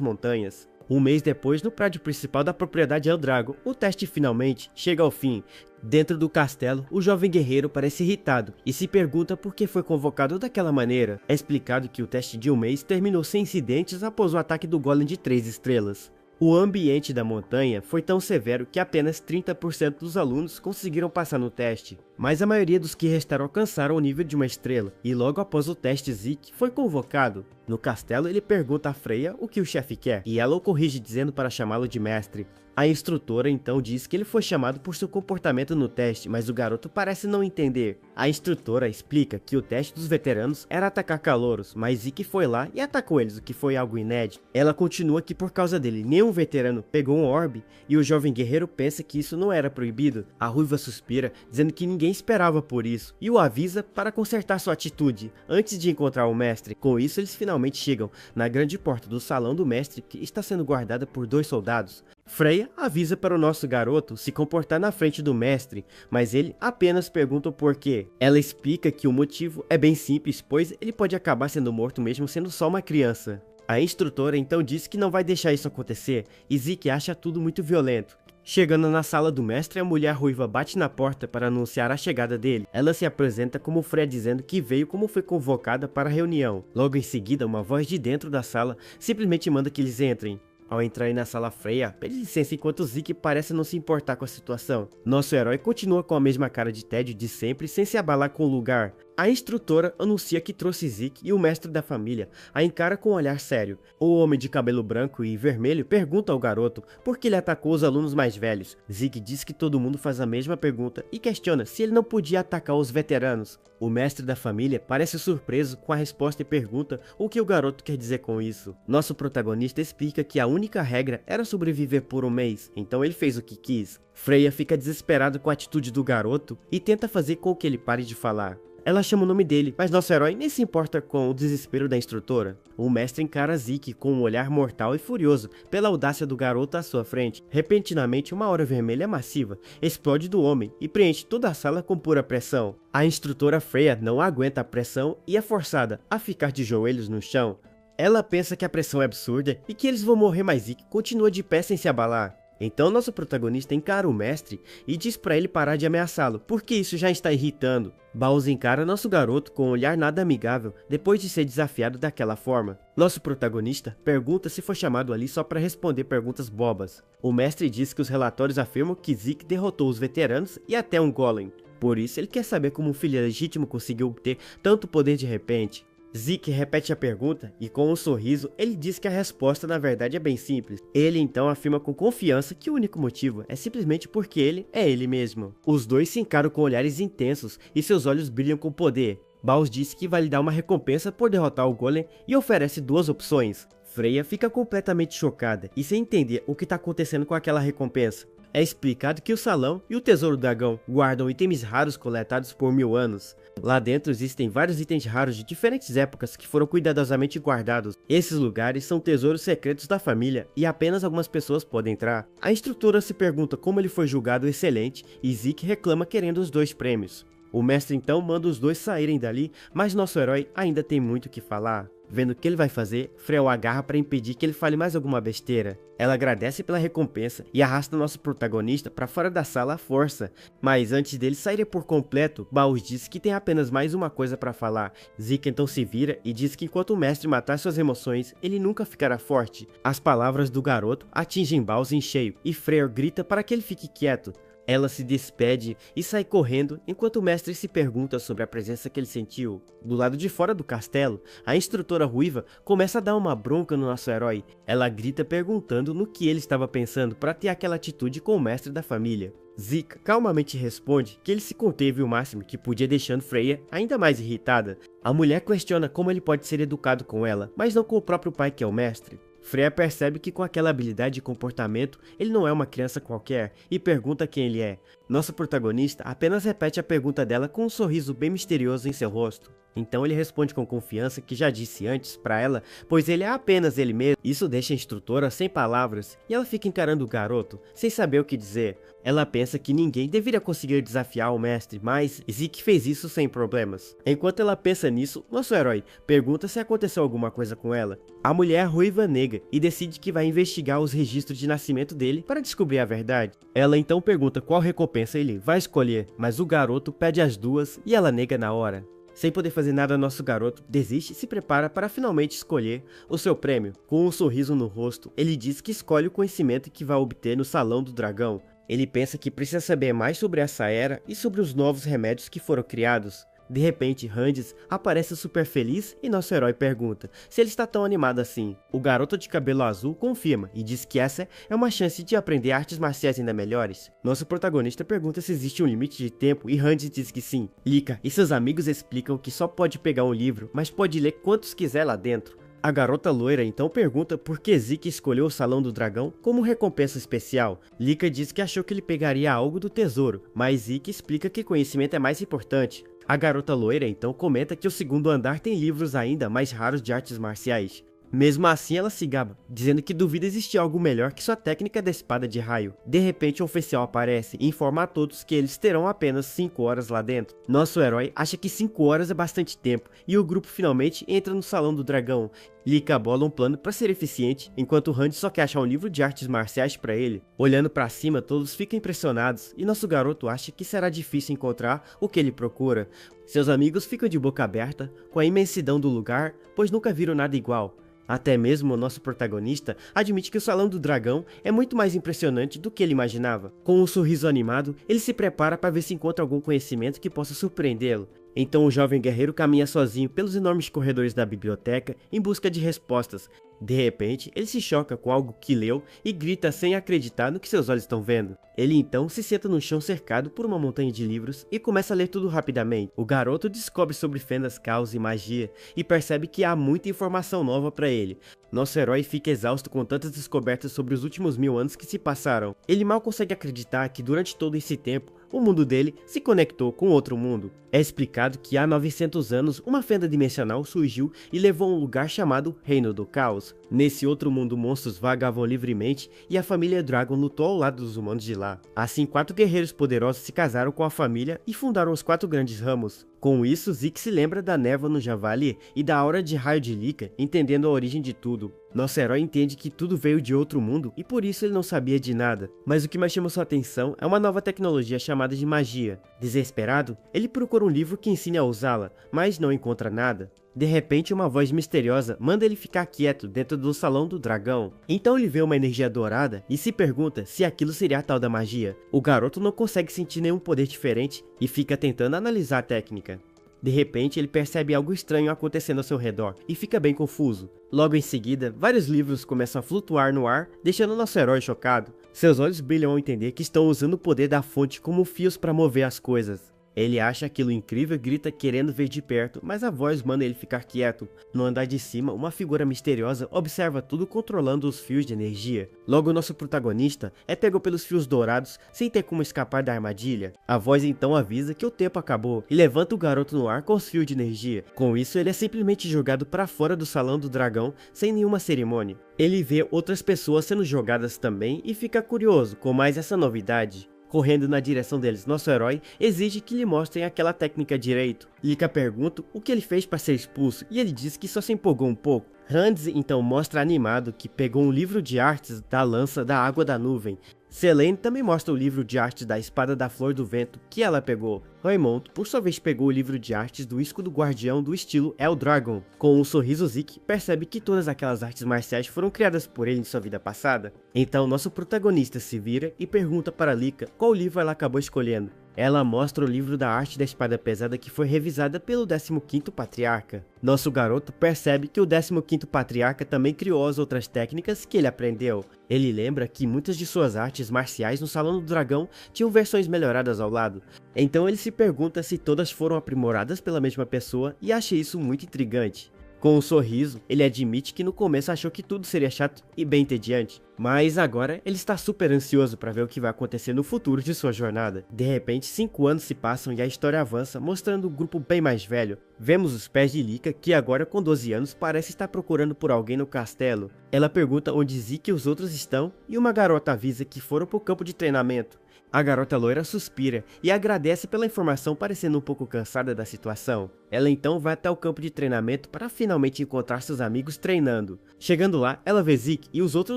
montanhas. Um mês depois, no prédio principal da propriedade Eldrago, o teste finalmente chega ao fim. Dentro do castelo, o jovem guerreiro parece irritado e se pergunta por que foi convocado daquela maneira. É explicado que o teste de um mês terminou sem incidentes após o ataque do golem de 3 estrelas. O ambiente da montanha foi tão severo que apenas 30% dos alunos conseguiram passar no teste, mas a maioria dos que restaram alcançaram o nível de uma estrela, e logo após o teste Zeke foi convocado. No castelo ele pergunta a Freya o que o chefe quer, e ela o corrige dizendo para chamá-lo de mestre. A instrutora então diz que ele foi chamado por seu comportamento no teste, mas o garoto parece não entender. A instrutora explica que o teste dos veteranos era atacar calouros, mas Zeke foi lá e atacou eles, o que foi algo inédito. Ela continua que por causa dele nenhum veterano pegou um orbe, e o jovem guerreiro pensa que isso não era proibido. A ruiva suspira, dizendo que ninguém esperava por isso, e o avisa para consertar sua atitude, antes de encontrar o mestre. Com isso eles finalmente chegam na grande porta do salão do mestre, que está sendo guardada por 2 soldados. Freya avisa para o nosso garoto se comportar na frente do mestre, mas ele apenas pergunta o porquê. Ela explica que o motivo é bem simples, pois ele pode acabar sendo morto mesmo sendo só uma criança. A instrutora então diz que não vai deixar isso acontecer, e Zeke acha tudo muito violento. Chegando na sala do mestre, a mulher ruiva bate na porta para anunciar a chegada dele. Ela se apresenta como Freya dizendo que veio como foi convocada para a reunião. Logo em seguida, uma voz de dentro da sala simplesmente manda que eles entrem. Ao entrarem na sala, Freya pede licença enquanto Zeke parece não se importar com a situação. Nosso herói continua com a mesma cara de tédio de sempre, sem se abalar com o lugar. A instrutora anuncia que trouxe Zeke e o mestre da família a encara com um olhar sério. O homem de cabelo branco e vermelho pergunta ao garoto por que ele atacou os alunos mais velhos. Zeke diz que todo mundo faz a mesma pergunta e questiona se ele não podia atacar os veteranos. O mestre da família parece surpreso com a resposta e pergunta o que o garoto quer dizer com isso. Nosso protagonista explica que a única regra era sobreviver por um mês, então ele fez o que quis. Freya fica desesperada com a atitude do garoto e tenta fazer com que ele pare de falar. Ela chama o nome dele, mas nosso herói nem se importa com o desespero da instrutora. O mestre encara Zeke com um olhar mortal e furioso pela audácia do garoto à sua frente. Repentinamente, uma aura vermelha massiva explode do homem e preenche toda a sala com pura pressão. A instrutora Freya não aguenta a pressão e é forçada a ficar de joelhos no chão. Ela pensa que a pressão é absurda e que eles vão morrer, mas Zeke continua de pé sem se abalar. Então nosso protagonista encara o mestre e diz para ele parar de ameaçá-lo, porque isso já está irritando. Bowser encara nosso garoto com um olhar nada amigável depois de ser desafiado daquela forma. Nosso protagonista pergunta se foi chamado ali só para responder perguntas bobas. O mestre diz que os relatórios afirmam que Zeke derrotou os veteranos e até um golem. Por isso ele quer saber como um filho legítimo conseguiu obter tanto poder de repente. Zeke repete a pergunta e com um sorriso ele diz que a resposta na verdade é bem simples. Ele então afirma com confiança que o único motivo é simplesmente porque ele é ele mesmo. Os dois se encaram com olhares intensos e seus olhos brilham com poder. Baus diz que vai lhe dar uma recompensa por derrotar o golem e oferece 2 opções. Freya fica completamente chocada e sem entender o que está acontecendo com aquela recompensa. É explicado que o salão e o tesouro do dragão guardam itens raros coletados por 1000 anos. Lá dentro existem vários itens raros de diferentes épocas que foram cuidadosamente guardados. Esses lugares são tesouros secretos da família e apenas algumas pessoas podem entrar. A instrutora se pergunta como ele foi julgado excelente e Zeke reclama querendo os 2 prêmios. O mestre então manda os 2 saírem dali, mas nosso herói ainda tem muito o que falar. Vendo o que ele vai fazer, Freya o agarra para impedir que ele fale mais alguma besteira. Ela agradece pela recompensa e arrasta nosso protagonista para fora da sala à força. Mas antes dele sair por completo, Baus diz que tem apenas mais uma coisa para falar. Zeke então se vira e diz que enquanto o mestre matar suas emoções, ele nunca ficará forte. As palavras do garoto atingem Baus em cheio e Freya grita para que ele fique quieto. Ela se despede e sai correndo enquanto o mestre se pergunta sobre a presença que ele sentiu. Do lado de fora do castelo, a instrutora ruiva começa a dar uma bronca no nosso herói. Ela grita perguntando no que ele estava pensando para ter aquela atitude com o mestre da família. Zeke calmamente responde que ele se conteve o máximo que podia, deixando Freya ainda mais irritada. A mulher questiona como ele pode ser educado com ela, mas não com o próprio pai que é o mestre. Freya percebe que com aquela habilidade de comportamento, ele não é uma criança qualquer e pergunta quem ele é. Nosso protagonista apenas repete a pergunta dela com um sorriso bem misterioso em seu rosto. Então ele responde com confiança que já disse antes para ela, pois ele é apenas ele mesmo. Isso deixa a instrutora sem palavras e ela fica encarando o garoto, sem saber o que dizer. Ela pensa que ninguém deveria conseguir desafiar o mestre, mas Zeke fez isso sem problemas. Enquanto ela pensa nisso, nosso herói pergunta se aconteceu alguma coisa com ela. A mulher ruiva nega e decide que vai investigar os registros de nascimento dele para descobrir a verdade. Ela então pergunta qual recompensa ele vai escolher, mas o garoto pede as duas e ela nega na hora. Sem poder fazer nada, nosso garoto desiste e se prepara para finalmente escolher o seu prêmio. Com um sorriso no rosto, ele diz que escolhe o conhecimento que vai obter no Salão do Dragão. Ele pensa que precisa saber mais sobre essa era e sobre os novos remédios que foram criados. De repente, Randes aparece super feliz e nosso herói pergunta se ele está tão animado assim. O garoto de cabelo azul confirma e diz que essa é uma chance de aprender artes marciais ainda melhores. Nosso protagonista pergunta se existe um limite de tempo e Randes diz que sim. Lika e seus amigos explicam que só pode pegar um livro, mas pode ler quantos quiser lá dentro. A garota loira então pergunta por que Zeke escolheu o Salão do Dragão como recompensa especial. Lika diz que achou que ele pegaria algo do tesouro, mas Zeke explica que conhecimento é mais importante. A garota loira então comenta que o segundo andar tem livros ainda mais raros de artes marciais. Mesmo assim, ela se gaba, dizendo que duvida existir algo melhor que sua técnica da espada de raio. De repente, um oficial aparece e informa a todos que eles terão apenas 5 horas lá dentro. Nosso herói acha que 5 horas é bastante tempo e o grupo finalmente entra no Salão do Dragão. Lika bola um plano para ser eficiente, enquanto Randy só quer achar um livro de artes marciais para ele. Olhando para cima, todos ficam impressionados e nosso garoto acha que será difícil encontrar o que ele procura. Seus amigos ficam de boca aberta com a imensidão do lugar, pois nunca viram nada igual. Até mesmo o nosso protagonista admite que o Salão do Dragão é muito mais impressionante do que ele imaginava. Com um sorriso animado, ele se prepara para ver se encontra algum conhecimento que possa surpreendê-lo. Então o jovem guerreiro caminha sozinho pelos enormes corredores da biblioteca em busca de respostas. De repente, ele se choca com algo que leu e grita sem acreditar no que seus olhos estão vendo. Ele então se senta no chão cercado por uma montanha de livros e começa a ler tudo rapidamente. O garoto descobre sobre fendas, caos e magia e percebe que há muita informação nova para ele. Nosso herói fica exausto com tantas descobertas sobre os últimos 1000 anos que se passaram. Ele mal consegue acreditar que durante todo esse tempo, o mundo dele se conectou com outro mundo. É explicado que há 900 anos uma fenda dimensional surgiu e levou a um lugar chamado Reino do Caos. Nesse outro mundo, monstros vagavam livremente e a família Dragon lutou ao lado dos humanos de lá. Assim, 4 guerreiros poderosos se casaram com a família e fundaram os 4 grandes ramos. Com isso, Zeke se lembra da névoa no Javali e da aura de raio de Lika, entendendo a origem de tudo. Nosso herói entende que tudo veio de outro mundo e por isso ele não sabia de nada. Mas o que mais chama sua atenção é uma nova tecnologia chamada de magia. Desesperado, ele procura um livro que ensine a usá-la, mas não encontra nada. De repente, uma voz misteriosa manda ele ficar quieto dentro do Salão do Dragão. Então ele vê uma energia dourada e se pergunta se aquilo seria a tal da magia. O garoto não consegue sentir nenhum poder diferente e fica tentando analisar a técnica. De repente, ele percebe algo estranho acontecendo ao seu redor e fica bem confuso. Logo em seguida, vários livros começam a flutuar no ar, deixando nosso herói chocado. Seus olhos brilham ao entender que estão usando o poder da fonte como fios para mover as coisas. Ele acha aquilo incrível e grita querendo ver de perto, mas a voz manda ele ficar quieto. No andar de cima, uma figura misteriosa observa tudo controlando os fios de energia. Logo, nosso protagonista é pego pelos fios dourados sem ter como escapar da armadilha. A voz então avisa que o tempo acabou e levanta o garoto no ar com os fios de energia. Com isso, ele é simplesmente jogado para fora do Salão do Dragão sem nenhuma cerimônia. Ele vê outras pessoas sendo jogadas também e fica curioso com mais essa novidade. Correndo na direção deles, nosso herói exige que lhe mostrem aquela técnica direito. Lika pergunta o que ele fez para ser expulso e ele diz que só se empolgou um pouco. Randes então mostra animado que pegou um livro de artes da lança da água da nuvem. Selene também mostra o livro de arte da Espada da Flor do Vento que ela pegou. Raymond, por sua vez, pegou o livro de artes do Escudo Guardião do estilo Eldragon. Com um sorriso, Zeke percebe que todas aquelas artes marciais foram criadas por ele em sua vida passada. Então nosso protagonista se vira e pergunta para Lika qual livro ela acabou escolhendo. Ela mostra o livro da arte da espada pesada que foi revisada pelo 15º Patriarca. Nosso garoto percebe que o 15º Patriarca também criou as outras técnicas que ele aprendeu. Ele lembra que muitas de suas artes marciais no Salão do Dragão tinham versões melhoradas ao lado. Então ele se pergunta se todas foram aprimoradas pela mesma pessoa e acha isso muito intrigante. Com um sorriso, ele admite que no começo achou que tudo seria chato e bem entediante, mas agora ele está super ansioso para ver o que vai acontecer no futuro de sua jornada. De repente, 5 anos se passam e a história avança, mostrando um grupo bem mais velho. Vemos os pés de Lika, que agora com 12 anos parece estar procurando por alguém no castelo. Ela pergunta onde Zeke e os outros estão e uma garota avisa que foram para o campo de treinamento. A garota loira suspira e agradece pela informação, parecendo um pouco cansada da situação. Ela então vai até o campo de treinamento para finalmente encontrar seus amigos treinando. Chegando lá, ela vê Zeke e os outros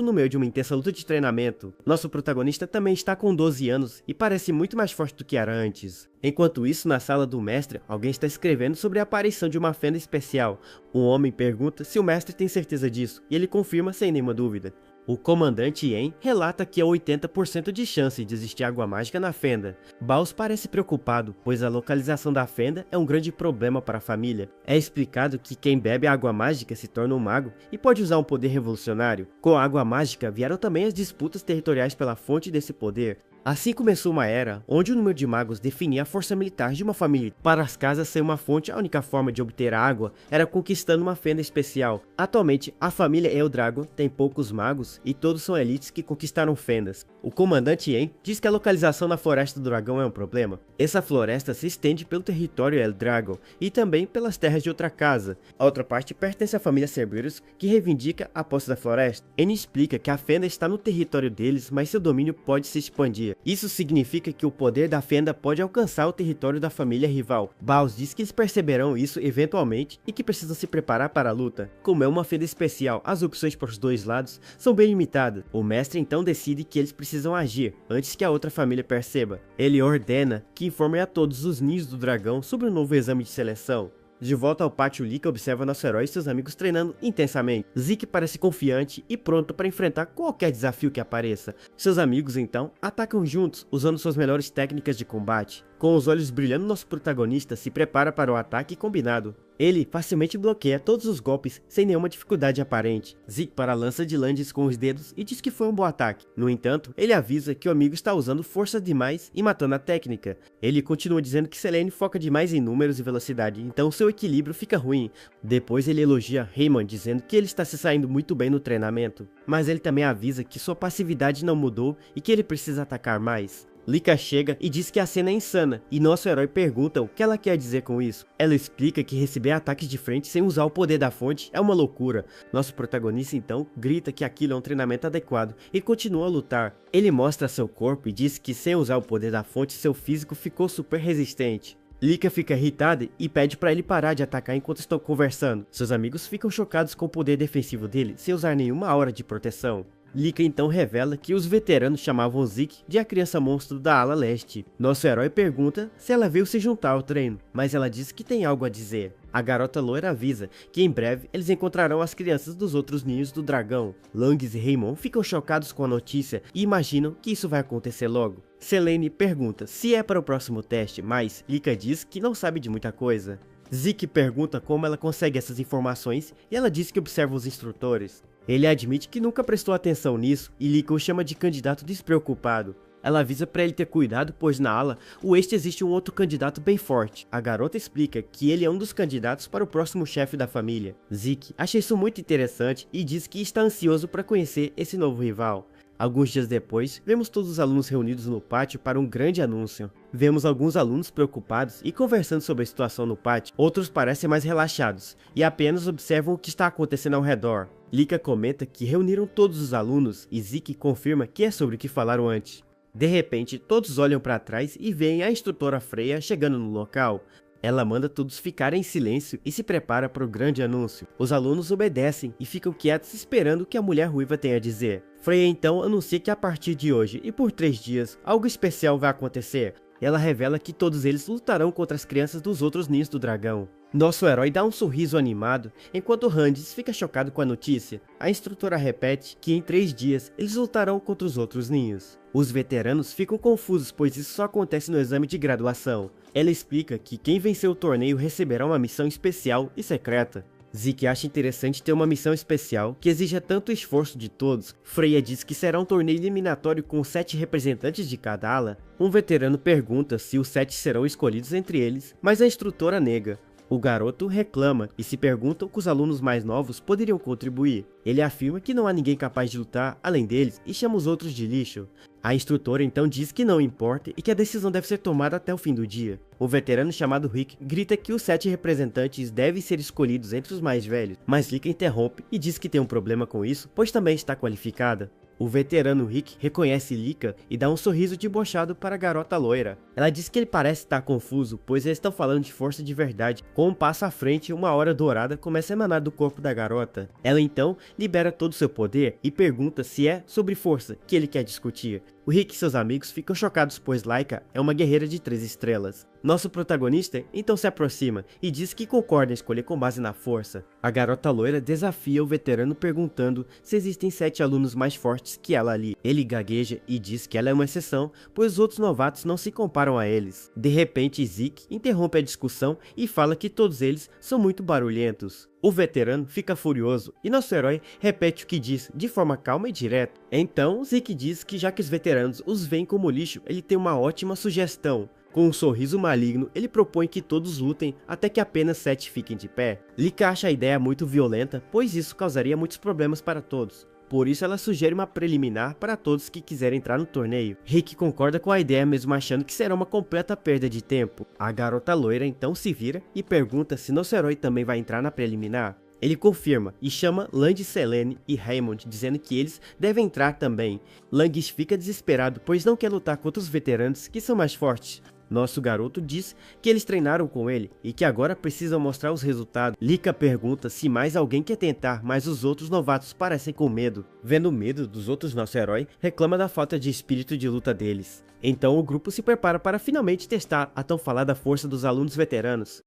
no meio de uma intensa luta de treinamento. Nosso protagonista também está com 12 anos e parece muito mais forte do que era antes. Enquanto isso, na sala do mestre, alguém está escrevendo sobre a aparição de uma fenda especial. Um homem pergunta se o mestre tem certeza disso e ele confirma sem nenhuma dúvida. O comandante Yen relata que há 80% de chance de existir água mágica na fenda. Baus parece preocupado, pois a localização da fenda é um grande problema para a família. É explicado que quem bebe água mágica se torna um mago e pode usar um poder revolucionário. Com a água mágica vieram também as disputas territoriais pela fonte desse poder. Assim começou uma era, onde o número de magos definia a força militar de uma família. Para as casas sem uma fonte, a única forma de obter a água era conquistando uma fenda especial. Atualmente, a família Eldragon tem poucos magos e todos são elites que conquistaram fendas. O comandante Yen diz que a localização na Floresta do Dragão é um problema. Essa floresta se estende pelo território Eldragon e também pelas terras de outra casa. A outra parte pertence à família Cerberus, que reivindica a posse da floresta. N explica que a fenda está no território deles, mas seu domínio pode se expandir. Isso significa que o poder da fenda pode alcançar o território da família rival. Baus diz que eles perceberão isso eventualmente e que precisam se preparar para a luta. Como é uma fenda especial, as opções para os dois lados são bem limitadas. O mestre então decide que eles precisam agir antes que a outra família perceba. Ele ordena que informem a todos os ninhos do dragão sobre um novo exame de seleção. De volta ao pátio, Lika observa nosso herói e seus amigos treinando intensamente. Zeke parece confiante e pronto para enfrentar qualquer desafio que apareça. Seus amigos então atacam juntos, usando suas melhores técnicas de combate. Com os olhos brilhando, nosso protagonista se prepara para o ataque combinado. Ele facilmente bloqueia todos os golpes sem nenhuma dificuldade aparente. Zeke para a lança de Landis com os dedos e diz que foi um bom ataque. No entanto, ele avisa que o amigo está usando força demais e matando a técnica. Ele continua dizendo que Selene foca demais em números e velocidade, então seu equilíbrio fica ruim. Depois ele elogia Raymond, dizendo que ele está se saindo muito bem no treinamento. Mas ele também avisa que sua passividade não mudou e que ele precisa atacar mais. Lika chega e diz que a cena é insana, e nosso herói pergunta o que ela quer dizer com isso. Ela explica que receber ataques de frente sem usar o poder da fonte é uma loucura. Nosso protagonista então grita que aquilo é um treinamento adequado e continua a lutar. Ele mostra seu corpo e diz que sem usar o poder da fonte seu físico ficou super resistente. Lika fica irritada e pede para ele parar de atacar enquanto estão conversando. Seus amigos ficam chocados com o poder defensivo dele sem usar nenhuma aura de proteção. Lika então revela que os veteranos chamavam Zeke de a criança monstro da ala leste. Nosso herói pergunta se ela veio se juntar ao treino, mas ela diz que tem algo a dizer. A garota loira avisa que em breve eles encontrarão as crianças dos outros ninhos do dragão. Langs e Raymond ficam chocados com a notícia e imaginam que isso vai acontecer logo. Selene pergunta se é para o próximo teste, mas Lika diz que não sabe de muita coisa. Zeke pergunta como ela consegue essas informações e ela diz que observa os instrutores. Ele admite que nunca prestou atenção nisso e Lika o chama de candidato despreocupado. Ela avisa para ele ter cuidado, pois na ala oeste existe um outro candidato bem forte. A garota explica que ele é um dos candidatos para o próximo chefe da família. Zeke acha isso muito interessante e diz que está ansioso para conhecer esse novo rival. Alguns dias depois, vemos todos os alunos reunidos no pátio para um grande anúncio. Vemos alguns alunos preocupados e conversando sobre a situação no pátio, outros parecem mais relaxados e apenas observam o que está acontecendo ao redor. Lika comenta que reuniram todos os alunos e Zeke confirma que é sobre o que falaram antes. De repente, todos olham para trás e veem a instrutora Freya chegando no local. Ela manda todos ficarem em silêncio e se prepara para o grande anúncio. Os alunos obedecem e ficam quietos esperando o que a mulher ruiva tem a dizer. Freya então anuncia que a partir de hoje e por 3 dias, algo especial vai acontecer. Ela revela que todos eles lutarão contra as crianças dos outros ninhos do dragão. Nosso herói dá um sorriso animado, enquanto Randis fica chocado com a notícia. A instrutora repete que em 3 dias eles lutarão contra os outros ninhos. Os veteranos ficam confusos, pois isso só acontece no exame de graduação. Ela explica que quem vencer o torneio receberá uma missão especial e secreta. Zeke acha interessante ter uma missão especial que exija tanto esforço de todos. Freya diz que será um torneio eliminatório com 7 representantes de cada ala. Um veterano pergunta se os 7 serão escolhidos entre eles, mas a instrutora nega. O garoto reclama e se pergunta que os alunos mais novos poderiam contribuir. Ele afirma que não há ninguém capaz de lutar além deles e chama os outros de lixo. A instrutora então diz que não importa e que a decisão deve ser tomada até o fim do dia. O veterano chamado Rick grita que os 7 representantes devem ser escolhidos entre os mais velhos, mas Lika interrompe e diz que tem um problema com isso, pois também está qualificada. O veterano Rick reconhece Lika e dá um sorriso debochado para a garota loira. Ela diz que ele parece estar confuso, pois eles estão falando de força de verdade. Com um passo à frente, uma aura dourada começa a emanar do corpo da garota. Ela então libera todo o seu poder e pergunta se é sobre força que ele quer discutir. O Rick e seus amigos ficam chocados, pois Laika é uma guerreira de 3 estrelas. Nosso protagonista então se aproxima e diz que concorda em escolher com base na força. A garota loira desafia o veterano perguntando se existem 7 alunos mais fortes que ela ali. Ele gagueja e diz que ela é uma exceção, pois os outros novatos não se comparam a eles. De repente, Zeke interrompe a discussão e fala que todos eles são muito barulhentos. O veterano fica furioso e nosso herói repete o que diz de forma calma e direta. Então, Zeke diz que já que os veteranos os veem como lixo, ele tem uma ótima sugestão. Com um sorriso maligno, ele propõe que todos lutem até que apenas 7 fiquem de pé. Lika acha a ideia muito violenta, pois isso causaria muitos problemas para todos. Por isso ela sugere uma preliminar para todos que quiserem entrar no torneio. Rick concorda com a ideia, mesmo achando que será uma completa perda de tempo. A garota loira então se vira e pergunta se nosso herói também vai entrar na preliminar. Ele confirma e chama Lang, Selene e Raymond, dizendo que eles devem entrar também. Lang fica desesperado, pois não quer lutar contra os veteranos que são mais fortes. Nosso garoto diz que eles treinaram com ele e que agora precisam mostrar os resultados. Lika pergunta se mais alguém quer tentar, mas os outros novatos parecem com medo. Vendo o medo dos outros, nosso herói reclama da falta de espírito de luta deles. Então o grupo se prepara para finalmente testar a tão falada força dos alunos veteranos.